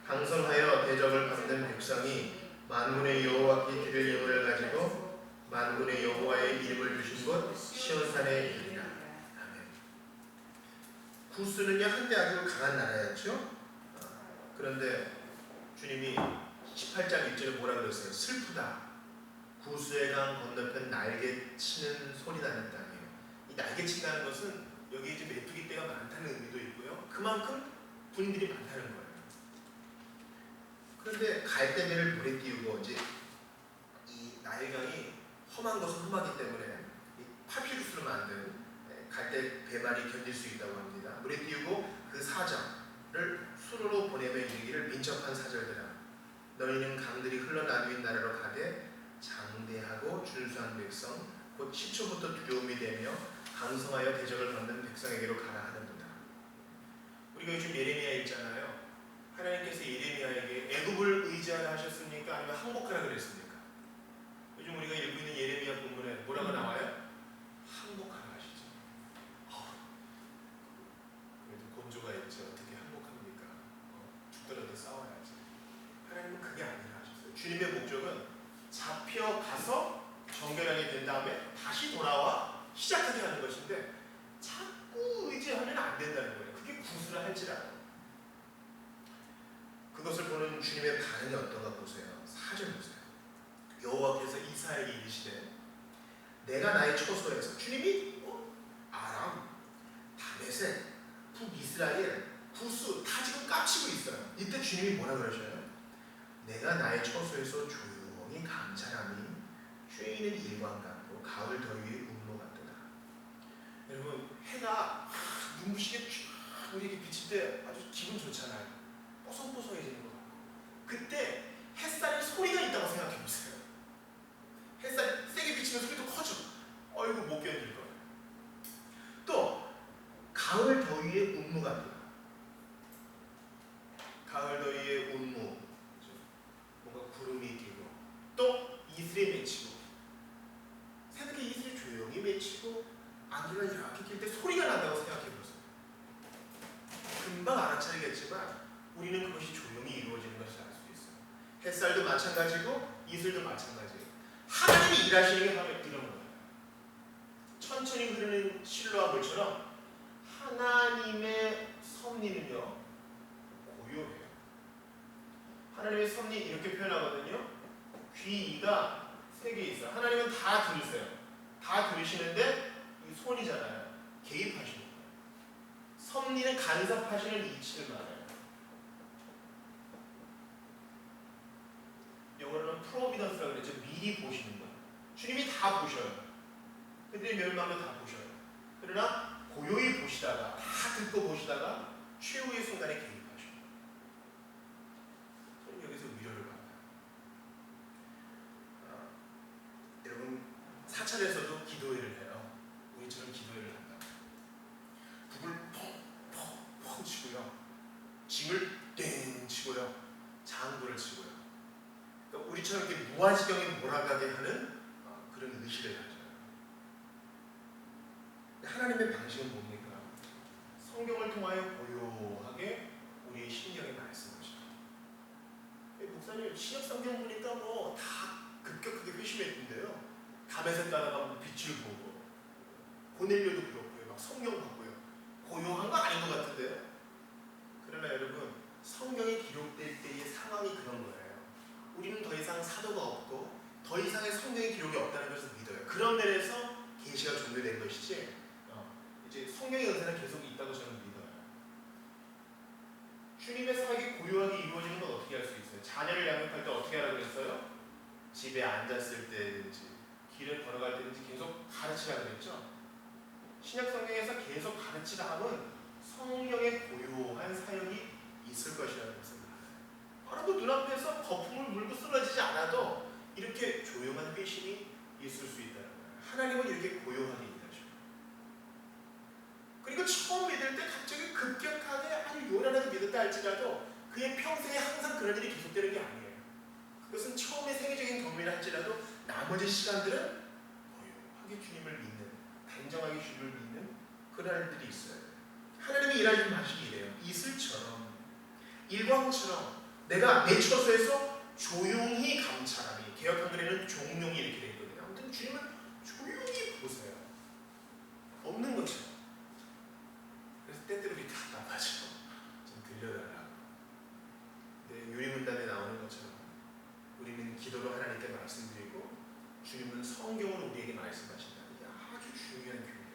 강성하여 대적을 받는 백성이 만군의 여호와께 드릴 예물을 가지고 만군의 여호와의 이름을 주신 곳 시온산에 이르리라. 아멘. 구스는요 한때 아주 강한 나라였죠. 그런데 주님이 18장 1절에 뭐라 그랬어요? 슬프다. 구스의 강 건너편 날개치는 소리 나는 땅이에요. 이 날개친다는 것은 여기 이제 메뚜기 떼가 많다는 의미도 있고요. 그만큼 군인들이 많다는 거예요. 그런데 갈대배를 물에 띄우고 이제 이 나일강이 험한 것은 험하기 때문에 이 파피루스로 만든 갈대 배만이 견딜 수 있다고 합니다. 물에 띄우고 그 사자를 수로로 보내며 이르기를 민첩한 사절들아 너희는 강들이 흘러나누인 나라로 가되 장대하고 준수한 백성 곧 시초부터 두려움이 되며 강성하여 대적을 받는 백성에게로 가라 하는도다. 우리가 요즘 예레미야 읽잖아요. 하나님께서 예레미야에게 애굽을 의지하라 하셨습니까? 아니면 항복하라 그랬습니까? 요즘 우리가 읽고 있는 예레미야 본문에 뭐라고 나와요? 항복하라 하시죠. 그래도 곤조가 있죠. 어떻게 항복합니까? 죽더라도 싸워야지. 하나님은 그게 아니라 하셨어요. 주님의 목적은 잡혀가서 정결하게 된 다음에 다시 돌아와 시작하게 하는 것인데 자꾸 의지하면 안 된다는 거예요. 그게 구수라 할지라도. 그것을 보는 주님의 반응이 어떤가 보세요. 4절 보세요. 여호와께서 이사야에게 이르시되 내가 나의 처소에서 주님이 아람, 다메섹, 북이스라엘, 구스 다 지금 깝치고 있어요. 이때 주님이 뭐라 그러셔요? 내가 나의 처소에서 조용히 감찰함이 쬐이는 일광 같고 가을 더위의 운무 같도다. 여러분 해가 눈부시게 쫙 우리에게 비칠 때 아주 기분 좋잖아요. 뽀송뽀송해지는 것 같고 그때 햇살에 소리가 있다고 생각해 보세요. 햇살이 세게 비치면 소리도 커져. 어이구 못 견딜 거예요. 또 가을 더위의 운무 같도다. 햇살도 마찬가지고 이슬도 마찬가지예요. 하나님이 일하시는 게 바로 이런 거예요. 천천히 흐르는 실로와 물처럼 하나님의 섭리는요 고요해요. 하나님의 섭리 이렇게 표현하거든요. 귀가 세 개 있어요. 하나님은 다 들으세요. 다 들으시는데 이 손이잖아요. 개입하시는 거예요. 섭리는 간섭하시는 이치를 말해요. 영어로는 프로비던스라고 그랬죠. 미리 보시는 거예요. 주님이 다 보셔요. 그들의 멸망도 다 보셔요. 그러나 고요히 보시다가 다 듣고 보시다가 최후의 순간에 개입하셔요. 저는 여기서 위로를 받아요. 여러분 사찰에서도 기도회를 해요. 우리처럼 기도회를 한다. 북을 펑펑펑 치고요. 짐을 땡 치고요. 장구를 치고요. 그러니까 우리처럼 이렇게 무아지경에 몰아가게 하는 그런 의식을 가져요. 하나님의 방식은 뭡니까? 성경을 통하여 고요하게 우리의 심령에 말씀하시고. 목사님 신약 성경 보니까 뭐 다 급격하게 회심했던데요. 담에색 가다가 빛을 보고 고넬료도 그렇고요. 막 성경 봤고요. 고요한 거 아닌 것 같은데요. 그러나 여러분 성경에 기록될 때의 상황이 그런 거예요. 우리는 더 이상 사도가 없고 더 이상의 성경의 기록이 없다는 것을 믿어요. 그런 면에서 계시가 종료된 것이지 이제 성경의 은사는 계속 있다고 저는 믿어요. 주님의 사역이 고요하게 이루어지는 건 어떻게 할 수 있어요? 자녀를 양육할 때 어떻게 하라고 그랬어요? 집에 앉았을 때든지 길을 걸어갈 때든지 계속 가르치라고 그랬죠? 신약 성경에서 계속 가르치라 함은 성령의 고요한 사역이 있을 것이라는 것을 말해요. 바로 그 눈앞에서 거품을 물고 쓰러지지 않아도 이렇게 조용한 회심이 있을 수 있다는 거예요. 하나님은 이렇게 고요하게 일하셔요. 그리고 처음 믿을 때 갑자기 급격하게 아주 요란하게 믿었다 할지라도 그의 평생에 항상 그런 일이 계속되는 게 아니에요. 그것은 처음에 세계적인 경험이라 할지라도 나머지 시간들은 고요하게 주님을 믿는, 단정하게 주님을 믿는 그런 일들이 있어요. 하나님이 일하시는 방식이 이래요. 이슬처럼, 일광처럼 내가 내 처소에서 조용히 감찰하니, 개역 한글에는 종용이 이렇게 되어 있거든요. 아무튼 주님은 조용히 보세요. 없는 것처럼. 그래서 때때로 이렇게 답답하죠. 좀 들려달라고. 근데 유리문단에 나오는 것처럼 우리는 기도로 하나님께 말씀드리고 주님은 성경으로 우리에게 말씀하신다. 이게 아주 중요한 교리예요.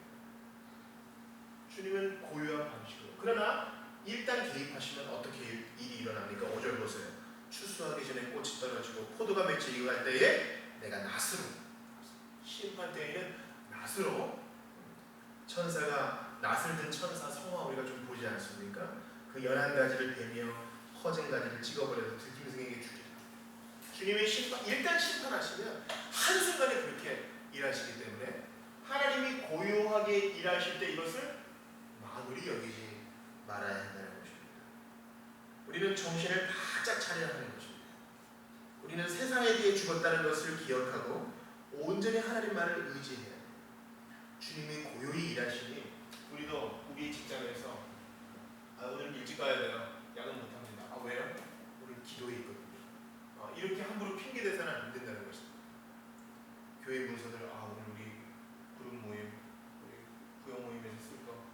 주님은 고요한 방식으로. 그러나 일단 개입하시면 어떻게 일이 일어납니까? 5절 보세요. 추수하기 전에 꽃이 떨어지고 포도가 맺혀 익어갈 때에 내가 낫으로, 심판 때에는 낫으로, 천사가 낫을 든 천사 성화 우리가 좀 보지 않습니까? 그 11가지를 베며 허진 가지를 찍어버려서 들짐승에게 주리라. 주님의 심판, 일단 심판하시면 한순간에 그렇게 일하시기 때문에 하나님이 고요하게 일하실 때 이것을 만홀히 여기지 말아야 한다는 것입니다. 우리는 정신을 바짝 차려야 하는 것입니다. 우리는 세상에 대해 죽었다는 것을 기억하고 온전히 하나님만을 의지해야 해요. 주님이 고요히 일하시니 우리도 우리 직장에서 오늘 일찍 가야 돼요. 야근 못합니다. 왜요? 오늘 기도에 있거든요. 이렇게 함부로 핑계대서는 안 된다는 것입니다. 교회 문서들 오늘 우리 그룹 모임, 우리 구역 모임에서 쓸 거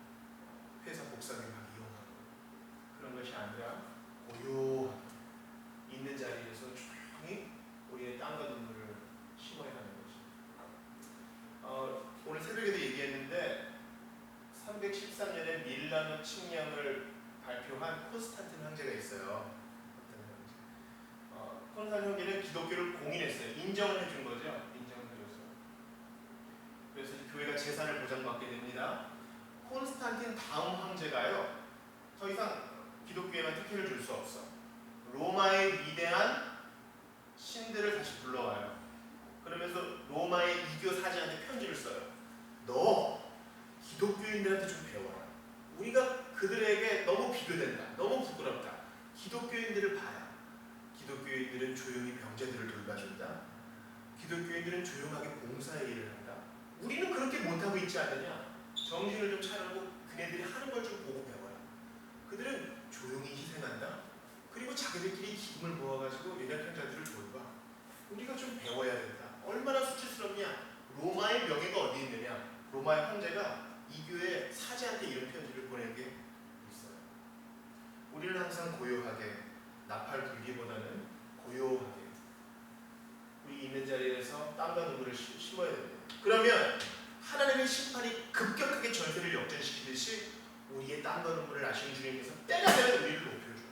회사 복사기 막 이용하고 그런 것이 아니라 고요하게 있는 자리에서 조용히 우리의 땀과 눈물을 심어야 하는 것입니다. 오늘 새벽에도 얘기했는데 313년에 밀라노 측량을 발표한 콘스탄틴 황제가 있어요. 콘스탄틴 황제는 기독교를 공인했어요. 인정을 해준 거죠. 인정을 해줬어요. 그래서 교회가 재산을 보장받게 됩니다. 콘스탄틴 다음 황제가요. 더 이상 기독교에만 특혜를 줄 수 없어. 로마의 위대한 신들을 다시 불러와요. 그러면서 로마의 이교 사제한테 편지를 써요. 너 기독교인들한테 좀 배워라. 우리가 그들에게 너무 비교된다. 너무 부끄럽다. 기독교인들을 봐라. 기독교인들은 조용히 병자들을 돌봐준다. 기독교인들은 조용하게 봉사의 일을 한다. 우리는 그렇게 못하고 있지 않느냐. 정신을 좀 차리고 그네들이 하는 걸 좀 보고 배워라. 그들은 조용히 희생한다. 그리고 자기들끼리 기금을 모아가지고 연약한 자들을 로마의 황제가 이 교회 사제한테 이런 편지를 보낸 게 있어요. 우리는 항상 고요하게, 나팔 불기보다는 고요하게 우리 있는 자리에서 땀과 눈물을 심어야 됩니다. 그러면 하나님의 심판이 급격하게 전세를 역전시키듯이 우리의 땀과 눈물을 아시는 주님께서 때가 되면 우리를 높여줘요.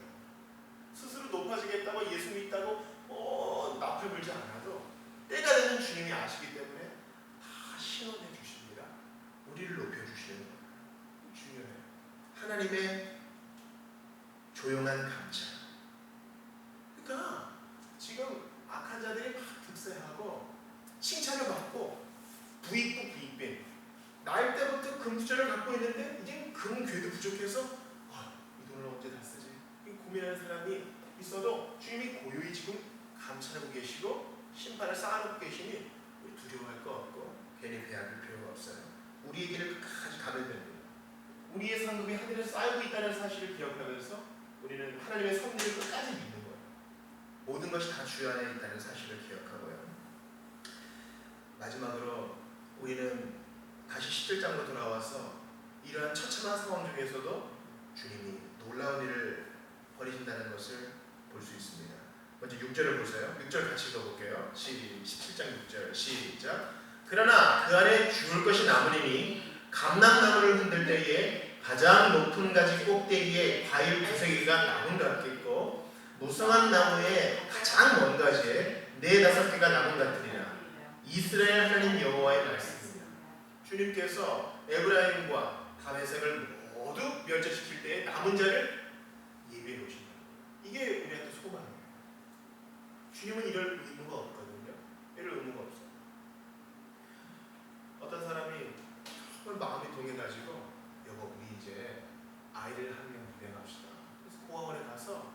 스스로 높아지겠다고 예수 믿다고 나팔 불지 않아도 때가 되는 주님이 아시기 때문에 다 신원해 주십니다. 우리를 높여주시는 거예요. 중요해요. 하나님의 조용한 감찰. 그러니까 지금 악한 자들이 막 득세하고 칭찬을 받고 부익부 부익빈, 나일 때부터 금수저를 갖고 있는데 이제 금괴도 부족해서 이 돈을 언제 다 쓰지? 고민하는 사람이 있어도 주님이 고요히 지금 감찰하고 계시고 심판을 쌓아놓고 계시니 우리 두려워할 거 없고 괜히 배아플 필요가 없어요. 우리의 길을 끝까지 가면 됩니다. 우리의 상급이 하늘에 쌓이고 있다는 사실을 기억하면서 우리는 하나님의 섭리를 끝까지 믿는 거예요. 모든 것이 다 주 안에 있다는 사실을 기억하고요. 마지막으로 우리는 다시 17장으로 돌아와서 이러한 처참한 상황 중에서도 주님이 놀라운 일을 벌이신다는 것을 볼 수 있습니다. 먼저 6절을 보세요. 6절 같이 읽어볼게요. 17장 6절 시작. 그러나 그 안에 죽을 것이 남으리니 감람나무를 흔들 때에 가장 높은 가지 꼭대기에 과일 두세 개가 나무 같겠고 무성한 나무에 가장 먼 가지에 4-5개가 나무 같으리라. 이스라엘 하나님 여호와의 말씀입니다. 주님께서 에브라임과 다메섹을 모두 멸절시킬 때에 남은 자를 예비해 놓으신다. 이게 우리한테 소망이에요. 주님은 이럴 의무가 없거든요. 이럴 의무가 없어요. 어떤 사람이 정말 마음이 동해가지고 여보 우리 이제 아이를 한 명 입양합시다. 그래서 고아원에 가서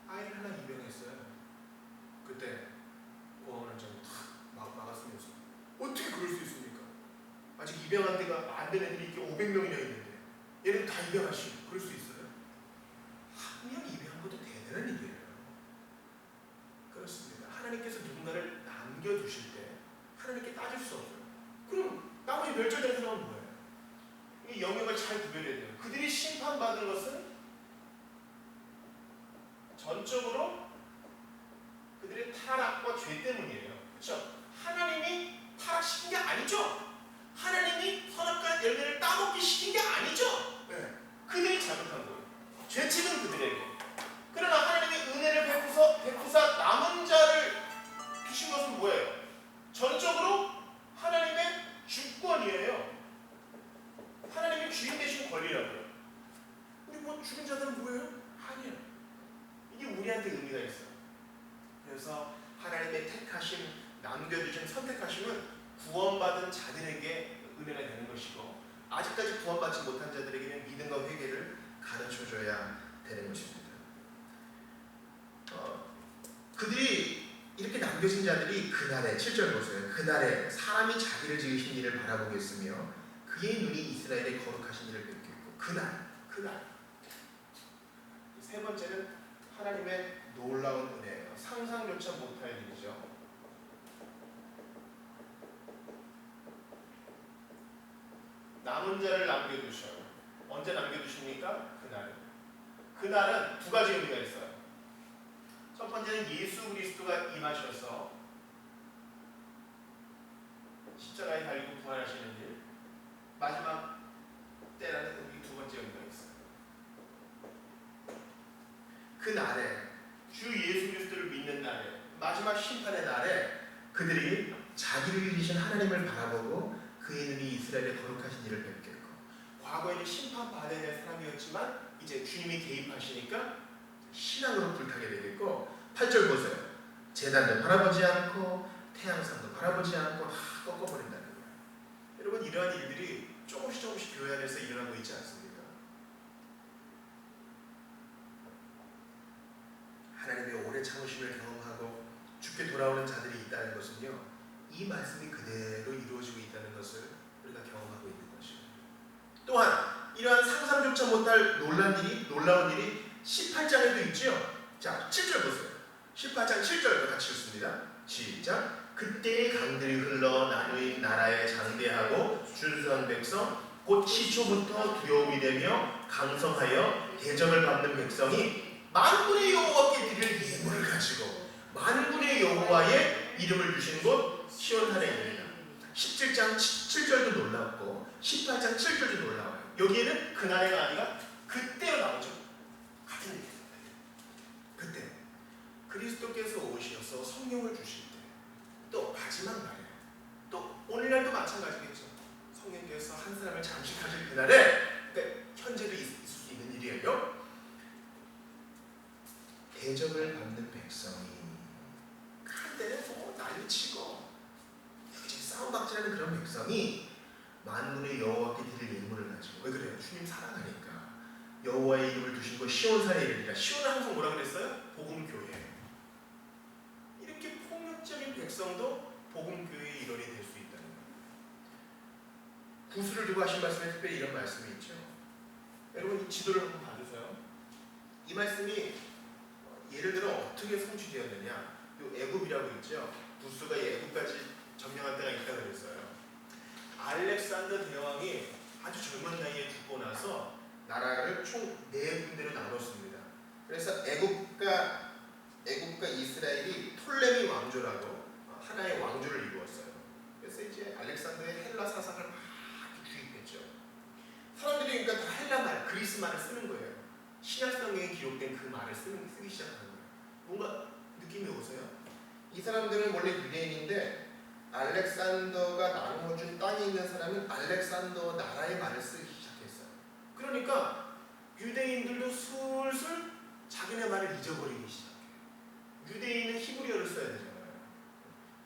아이를 하나 입양했어요. 그때 고아원을 좀 막았으면서 어떻게 그럴 수 있습니까? 아직 입양한 데가 안 된 애들이 이렇게 500명이나 있는데 얘는 다 입양하시고 그럴 수 있어요? 한 명 입양한 것도 대단한 일이에요. 그렇습니다. 하나님께서 누군가를 남겨두실 때 하나님께 따질 수 없어요. 그럼 나머지 멸절된 사람은 뭐예요? 이 영역을 잘 구별해야 돼요. 그들이 심판받은 것은 전적으로 그들의 타락과 죄 때문이에요. 그렇죠? 하나님이 타락시킨 게 아니죠. 하나님이 선악과 열매를 따먹기 시킨 게 아니죠. 네. 그들이 잘못한 거예요. 죄책은 그들에게. 그러나 하나님이 은혜를 베푸사 남은 자를 주신 것은 뭐예요? 전적으로 하나님의 주권이에요. 하나님의 주인 되신 권리라고요. 우리 뭐 죽은 자들은 뭐예요? 아니에요. 이게 우리한테 의미가 있어요. 그래서 하나님의 택하심, 남겨주신 선택하심은 구원받은 자들에게 은혜가 되는 것이고 아직까지 구원받지 못한 자들에게는 믿음과 회개를 가르쳐줘야 되는 것입니다. 그들이 이렇게 남겨진 자들이 그날에 7절 보세요. 그날에 사람이 자기를 지으신 일을 바라보겠으며 그의 눈이 이스라엘의 거룩하신 일을 뵙겠고 그날 세 번째는 하나님의 놀라운 은혜예요. 상상조차 못할 일이죠. 남은 자를 남겨두셔요. 언제 남겨두십니까? 그날은 두 가지 의미가 있어요. 첫 번째는 예수 그리스도가 임하셔서 십자가에 달리고 부활하시는 일, 마지막 때라는 의미 두 번째 의미가 있어요. 그 날에 주 예수 그리스도를 믿는 날에 마지막 심판의 날에 그들이 자기를 이루신 하나님을 바라보고 그의 눈이 이스라엘의 거룩하신 일을 뵙겠고 과거에는 심판받아야 할 사람이었지만 이제 주님이 개입하시니까 신앙으로 불타게 되겠고 8절 보세요. 제단도 바라보지 않고 태양상도 바라보지 않고 다 꺾어버린다는 거예요. 여러분 이러한 일들이 조금씩 교회 안에서 일어나고 있지 않습니까? 하나님의 오래 참으심을 경험하고 죽게 돌아오는 자들이 있다는 것은요 이 말씀이 그대로 이루어지고 있다는 것을 우리가 경험하고 있는 것이에요. 또한 이러한 상상조차 못할 놀라운 일이 18장에도 있죠. 자 7절 보세요. 18장 7절 같이 읽습니다. 시작. 그때의 강들이 흘러 나라에 장대하고 준수한 백성 곧 시초부터 두려움이 되며 강성하여 대접을 받는 백성이 만군의 여호와께 드릴 예물을 가지고 만군의 여호와의 이름을 주신 곳 시온산에 이릅니다. 17장 7절도 놀랍고 18장 7절도 놀라워요. 여기에는 그날의가 아니라 그때로 나오죠. 같은 얘기입니다. 그때 그리스도께서 오셔서 성령을 주실 때 또 마지막 날에 또 오늘날도 마찬가지겠죠. 성령께서 한 사람을 잠식하실 그날에 현재도 있을 수 있는 일이에요. 대접을 받는 백성이 한때는 난리치고 싸움박질하는 그런 백성이 만군의 여호와께 드릴 예물을 가지고 왜 그래요? 주님 사랑하니까 여호와의 이름을 두신 곳 시온산에 이르리라. 시온은 항상 뭐라 그랬어요? 복음교회. 이렇게 폭력적인 백성도 복음교회의 일원이 될 수 있다는 거예요. 구수를 두고 하신 말씀에 특별히 이런 말씀이 있죠. 여러분 이 지도를 한번 봐주세요. 이 말씀이 예를 들어 어떻게 성취되었느냐. 요 애굽이라고 있죠. 구수가 애굽까지 점령할 때가 있다고 그랬어요. 알렉산더 대왕이 아주 젊은 나이에 죽고 나서 나라를 총 4군데로 나눴습니다. 그래서 애굽과 이스라엘이 톨레미 왕조라고 하나의 왕조를 이루었어요. 그래서 이제 알렉산더의 헬라 사상을 막 주입했죠. 사람들이 그러니까 다 헬라 말, 그리스 말을 쓰는 거예요. 신약 성경에 기록된 그 말을 쓰기 시작하는 거예요. 뭔가 느낌이 오세요? 이 사람들은 원래 유대인인데 알렉산더가 나눠준 땅에 있는 사람은 알렉산더 나라의 말을 쓰기 시작했어요. 그러니까 유대인들도 슬슬 자기네 말을 잊어버리기 시작해요. 유대인은 히브리어를 써야 되잖아요.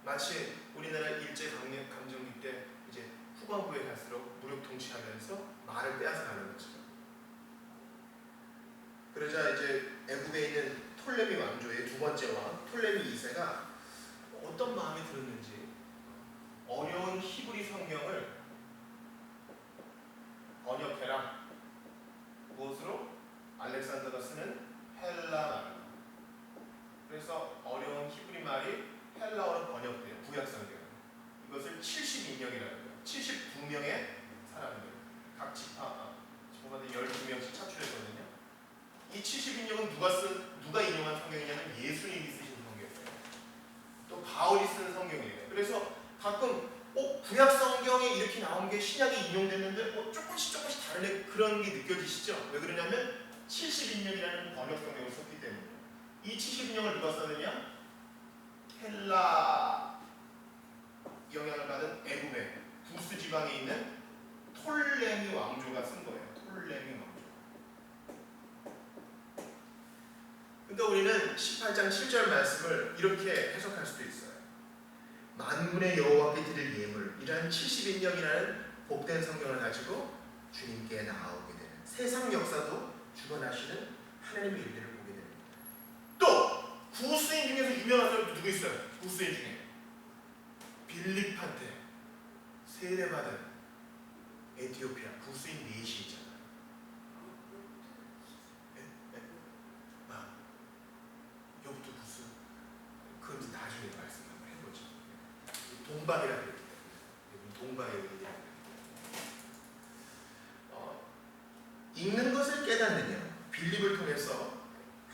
마치 우리나라 일제감정기 때 이제 후반부에 갈수록 무력 통치하면서 말을 빼앗아가는 거죠. 그러자 이제 애굽에 있는 톨레미 왕조의 두 번째 왕 톨레미 2세가 어떤 마음이 들었는지 어려운 히브리 성경을 번역해라. 무엇으로? 알렉산더가 쓰는 헬라말. 그래서 어려운 히브리 말이 헬라어로 번역돼요. 구약성경. 이것을 72명이라고 해요. 72명의 사람들. 각 지파, 저마다 12명씩 차출했거든요. 이 72명은 누가 인용한 성경이냐면 예수님이 쓰신 성경이에요. 또 바울이 쓴 성경이에요. 그래서 가끔 구약 성경에 이렇게 나온 게 신약에 인용됐는데 조금씩 다른 그런 게 느껴지시죠? 왜 그러냐면 72년이라는 번역 성경을 썼기 때문에. 이 72년을 누가 썼느냐? 헬라 영향을 받은 애굽의 구스 지방에 있는 톨레미 왕조가 쓴 거예요. 톨레미 왕조. 그러니까 우리는 18장 7절 말씀을 이렇게 해석할 수도 있어요. 만군의 여호와께 드릴 예물, 이러한 70인령이라는 복된 성경을 가지고 주님께 나아오게 되는 세상 역사도 주관하시는 하나님의 일들을 보게 됩니다. 또 구스인 중에서 유명한 사람 누구 있어요? 구스인 중에 빌립한테 세례받은 에티오피아 구스인 4시 있잖아요. 여부터 구스. 그건 나중에 말씀 한번 해보죠. 동방이라고 합니다. 동방의 의미입니다. 읽는 것을 깨닫느냐. 빌립을 통해서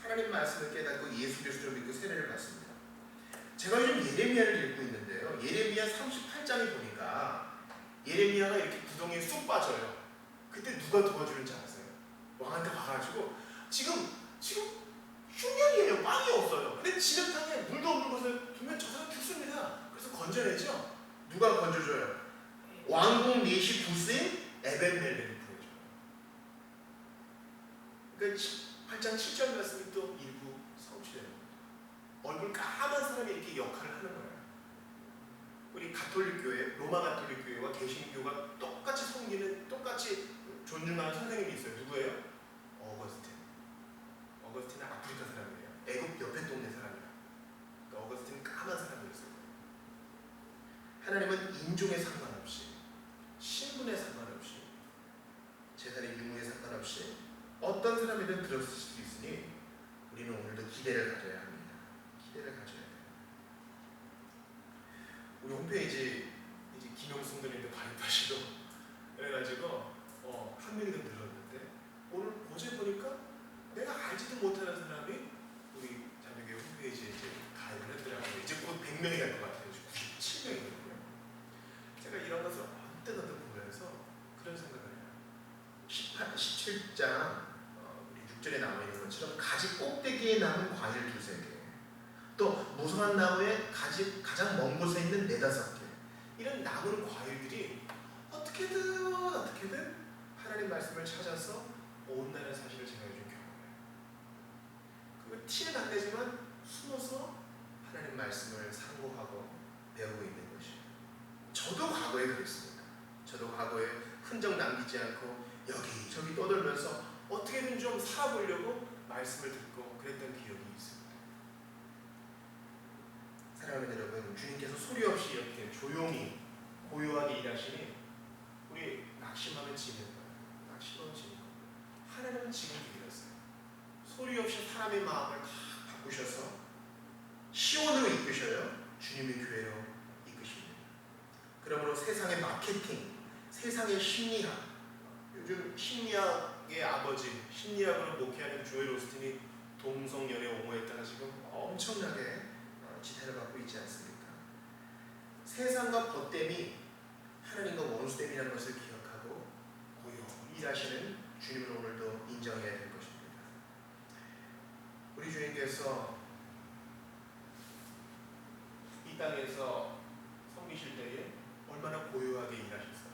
하나님 말씀을 깨닫고 예수 그리스도를 믿고 세례를 받습니다. 제가 요즘 예레미야를 읽고 있는데요. 예레미야 38장에 보니까 예레미야가 이렇게 구덩이에 쑥 빠져요. 그때 누가 도와주는지 아세요? 왕한테 와가지고 지금 흉년이에요. 빵이 없어요. 근데 지름탕에 물도 없는 곳에 두면 저 사람 죽습니다. 그래서 건져내죠. 누가 건져줘요? 왕궁 내시 구스인 에벤멜렉이 보여줘요. 그러니까 8장 7절 말씀이 또 일부 성취되는 겁니다. 얼굴 까만 사람이 이렇게 역할을 하는 거예요. 우리 가톨릭 교회, 로마 가톨릭 교회와 개신교가 똑같이 섬기는, 똑같이 존중하는 선생님이 있어요. 누구예요? 어거스틴. 어거스틴은 아프리카 사람이에요. 애굽 옆에 동네 사람이에요. 그러니까 어거스틴은 까만 사람이었어요. 하나님은 인종에 상관없이, 신분에 상관없이, 재산의 유무에 상관없이 어떤 사람이든 들었을 수 있으니 우리는 오늘도 기대를 가져야 합니다. 기대를 가져야 돼요. 홈페이지 이제 기능 성도님도 가입하시고 그래가지고 한 명이 더 늘었는데 오늘 어제 보니까 내가 알지도 못하는 사람이 우리 자녀교회 홈페이지에 이제 가입을 했더라고요. 이제 곧 100명이 될 것 같아요. 97명이거든요. 제가 이런 것을 언뜻 보면서 그런 생각을 해요. 17장 우리 6절에 나와 있는 것처럼 가지 꼭대기에 남은 과일 2-3개, 또 무성한 나무에 가지 가장 먼 곳에 있는 4-5개, 이런 남은 과일들이 어떻게든 하나님 말씀을 찾아서 온다는 사실을 제가 요즘 경험해요. 그거 티는 안 내지만 숨어서 하나님 말씀을 상고하고 배우고 있는 것이에요. 저도 과거에 그랬습니다. 저도 과거에 흔적 남기지 않고 여기저기 떠돌면서 어떻게든 좀 살아보려고 말씀을 듣고 그랬던 기억이 있습니다. 사랑하는 여러분, 주님께서 소리 없이 이렇게 조용히 고요하게 일하시니 우리 낙심하면 지는 거예요. 낙심하면 지는 거예요. 하나님은 지금 일했어요. 소리 없이 사람의 마음을 다 바꾸셔서 시온으로 이끄셔요. 주님의 교회로 이끄십니다. 그러므로 세상의 마케팅, 세상의 심리학, 요즘 심리학의 아버지, 심리학으로 목회하는 조엘 오스틴이 동성연애 옹호했다가 지금 엄청나게 지탄을 받고 있지 않습니까? 세상과 벗됨이 하나님과 원수됨이라는 것을 기억하고 고요히 일하시는 주님을 오늘도 인정해야 될 것입니다. 우리 주님께서 이 땅에서 섬기실 때에 얼마나 고요하게 일하셨어요.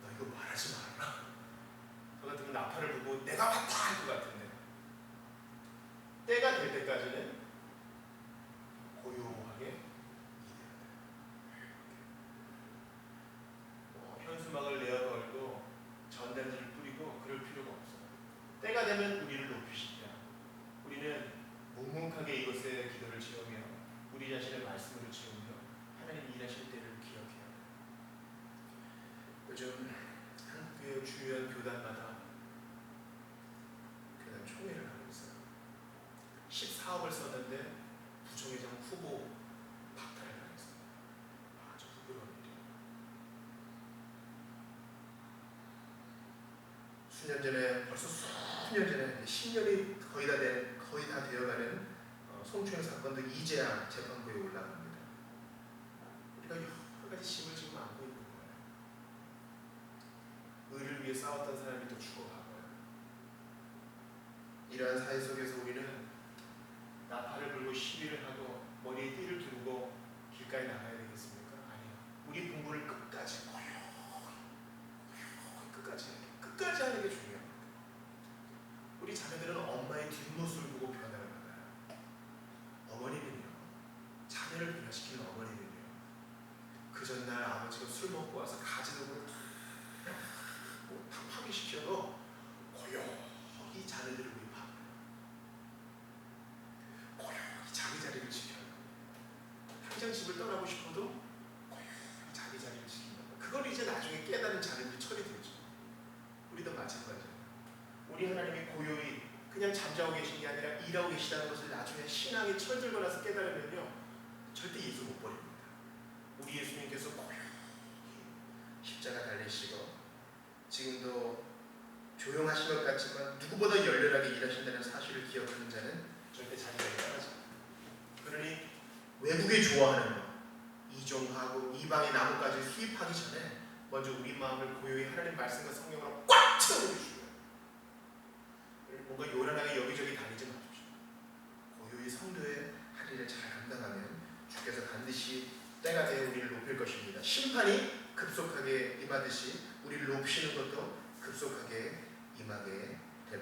너 이거 말하지 말아라. 저 같으면 나팔을 보고 내가 왔다 할 것 같은데 때가 될 때까지는 고요하게 일해야 돼요. 현수막을 내어 걸고 전단지를 뿌리고 그럴 필요가 없어요. 때가 되면 우리를 높이시자. 우리는 묵묵하게 이곳에 기도를 채우며 우리 자신의 말씀으로 채우며 하나님 일하실 때를 기억해야 돼요. 요즘 한국의 주요한 교단마다 교단 총회를 하고 있어요. 14억을 썼는데 부총회장 후보 박탈을 당했어요. 아주 부끄러운 일이에요. 수년 전에, 벌써 수년 전에 10년이 거의 다 되어가는 성추행 사건도 이제야 재판부에 올라갑니다. 우리가 여러 가지 짐을 지금 안고 있는 거예요. 의를 위해 싸웠던 사람이 또 죽어가고요. 이러한 사회 속에서 우리는 나팔을 불고 시위를 하고 머리에 띠를 두르고 길가에 나가야 되겠습니까? 아니요. 우리 공부를 끝까지 끝까지 하는 게 중요합니다. 우리 자녀들은 엄마의 뒷모습을 보고 변화를 받아요. 어머니는요, 자녀를 변화시키는 어머니는요, 그 전날 아버지가 술 먹고 와서 가지런을 다 파괴시켜도 고요히 자녀들을 위해 봐요. 고요히 자기 자리를 지켜요. 당장 집을 떠나고 싶어도 고요히 자기 자리를 지킨다. 그걸 이제 나중에 깨달은 자녀들이 처리되죠. 우리도 마찬가지예요. 우리 하나님이 고요히 그냥 잠자고 계신 게 아니라 일하고 계시다는 것을 나중에 신앙이 철들고 나서 깨달으면요 절대 예수 못 버립니다. 우리 예수님께서 고요히 십자가 달리시고 지금도 조용하신 것 같지만 누구보다 열렬하게 일하신다는 사실을 기억하는 자는 절대 자기가 떠나지. 그러니 외국에 좋아하는 것, 이종하고 이방의 나무까지 수입하기 전에 먼저 우리 마음을 고요히 하나님 말씀과 성령으로 꽉 채워주시고요. 뭔가 요란하게 여기저기 다니지 마십시오. 고요히 성도의 할 일을 잘 감당하면 주께서 반드시 때가 되어 우리를 높일 것입니다. 심판이 급속하게 임하듯이 우리를 높이시는 것도 급속하게 임하게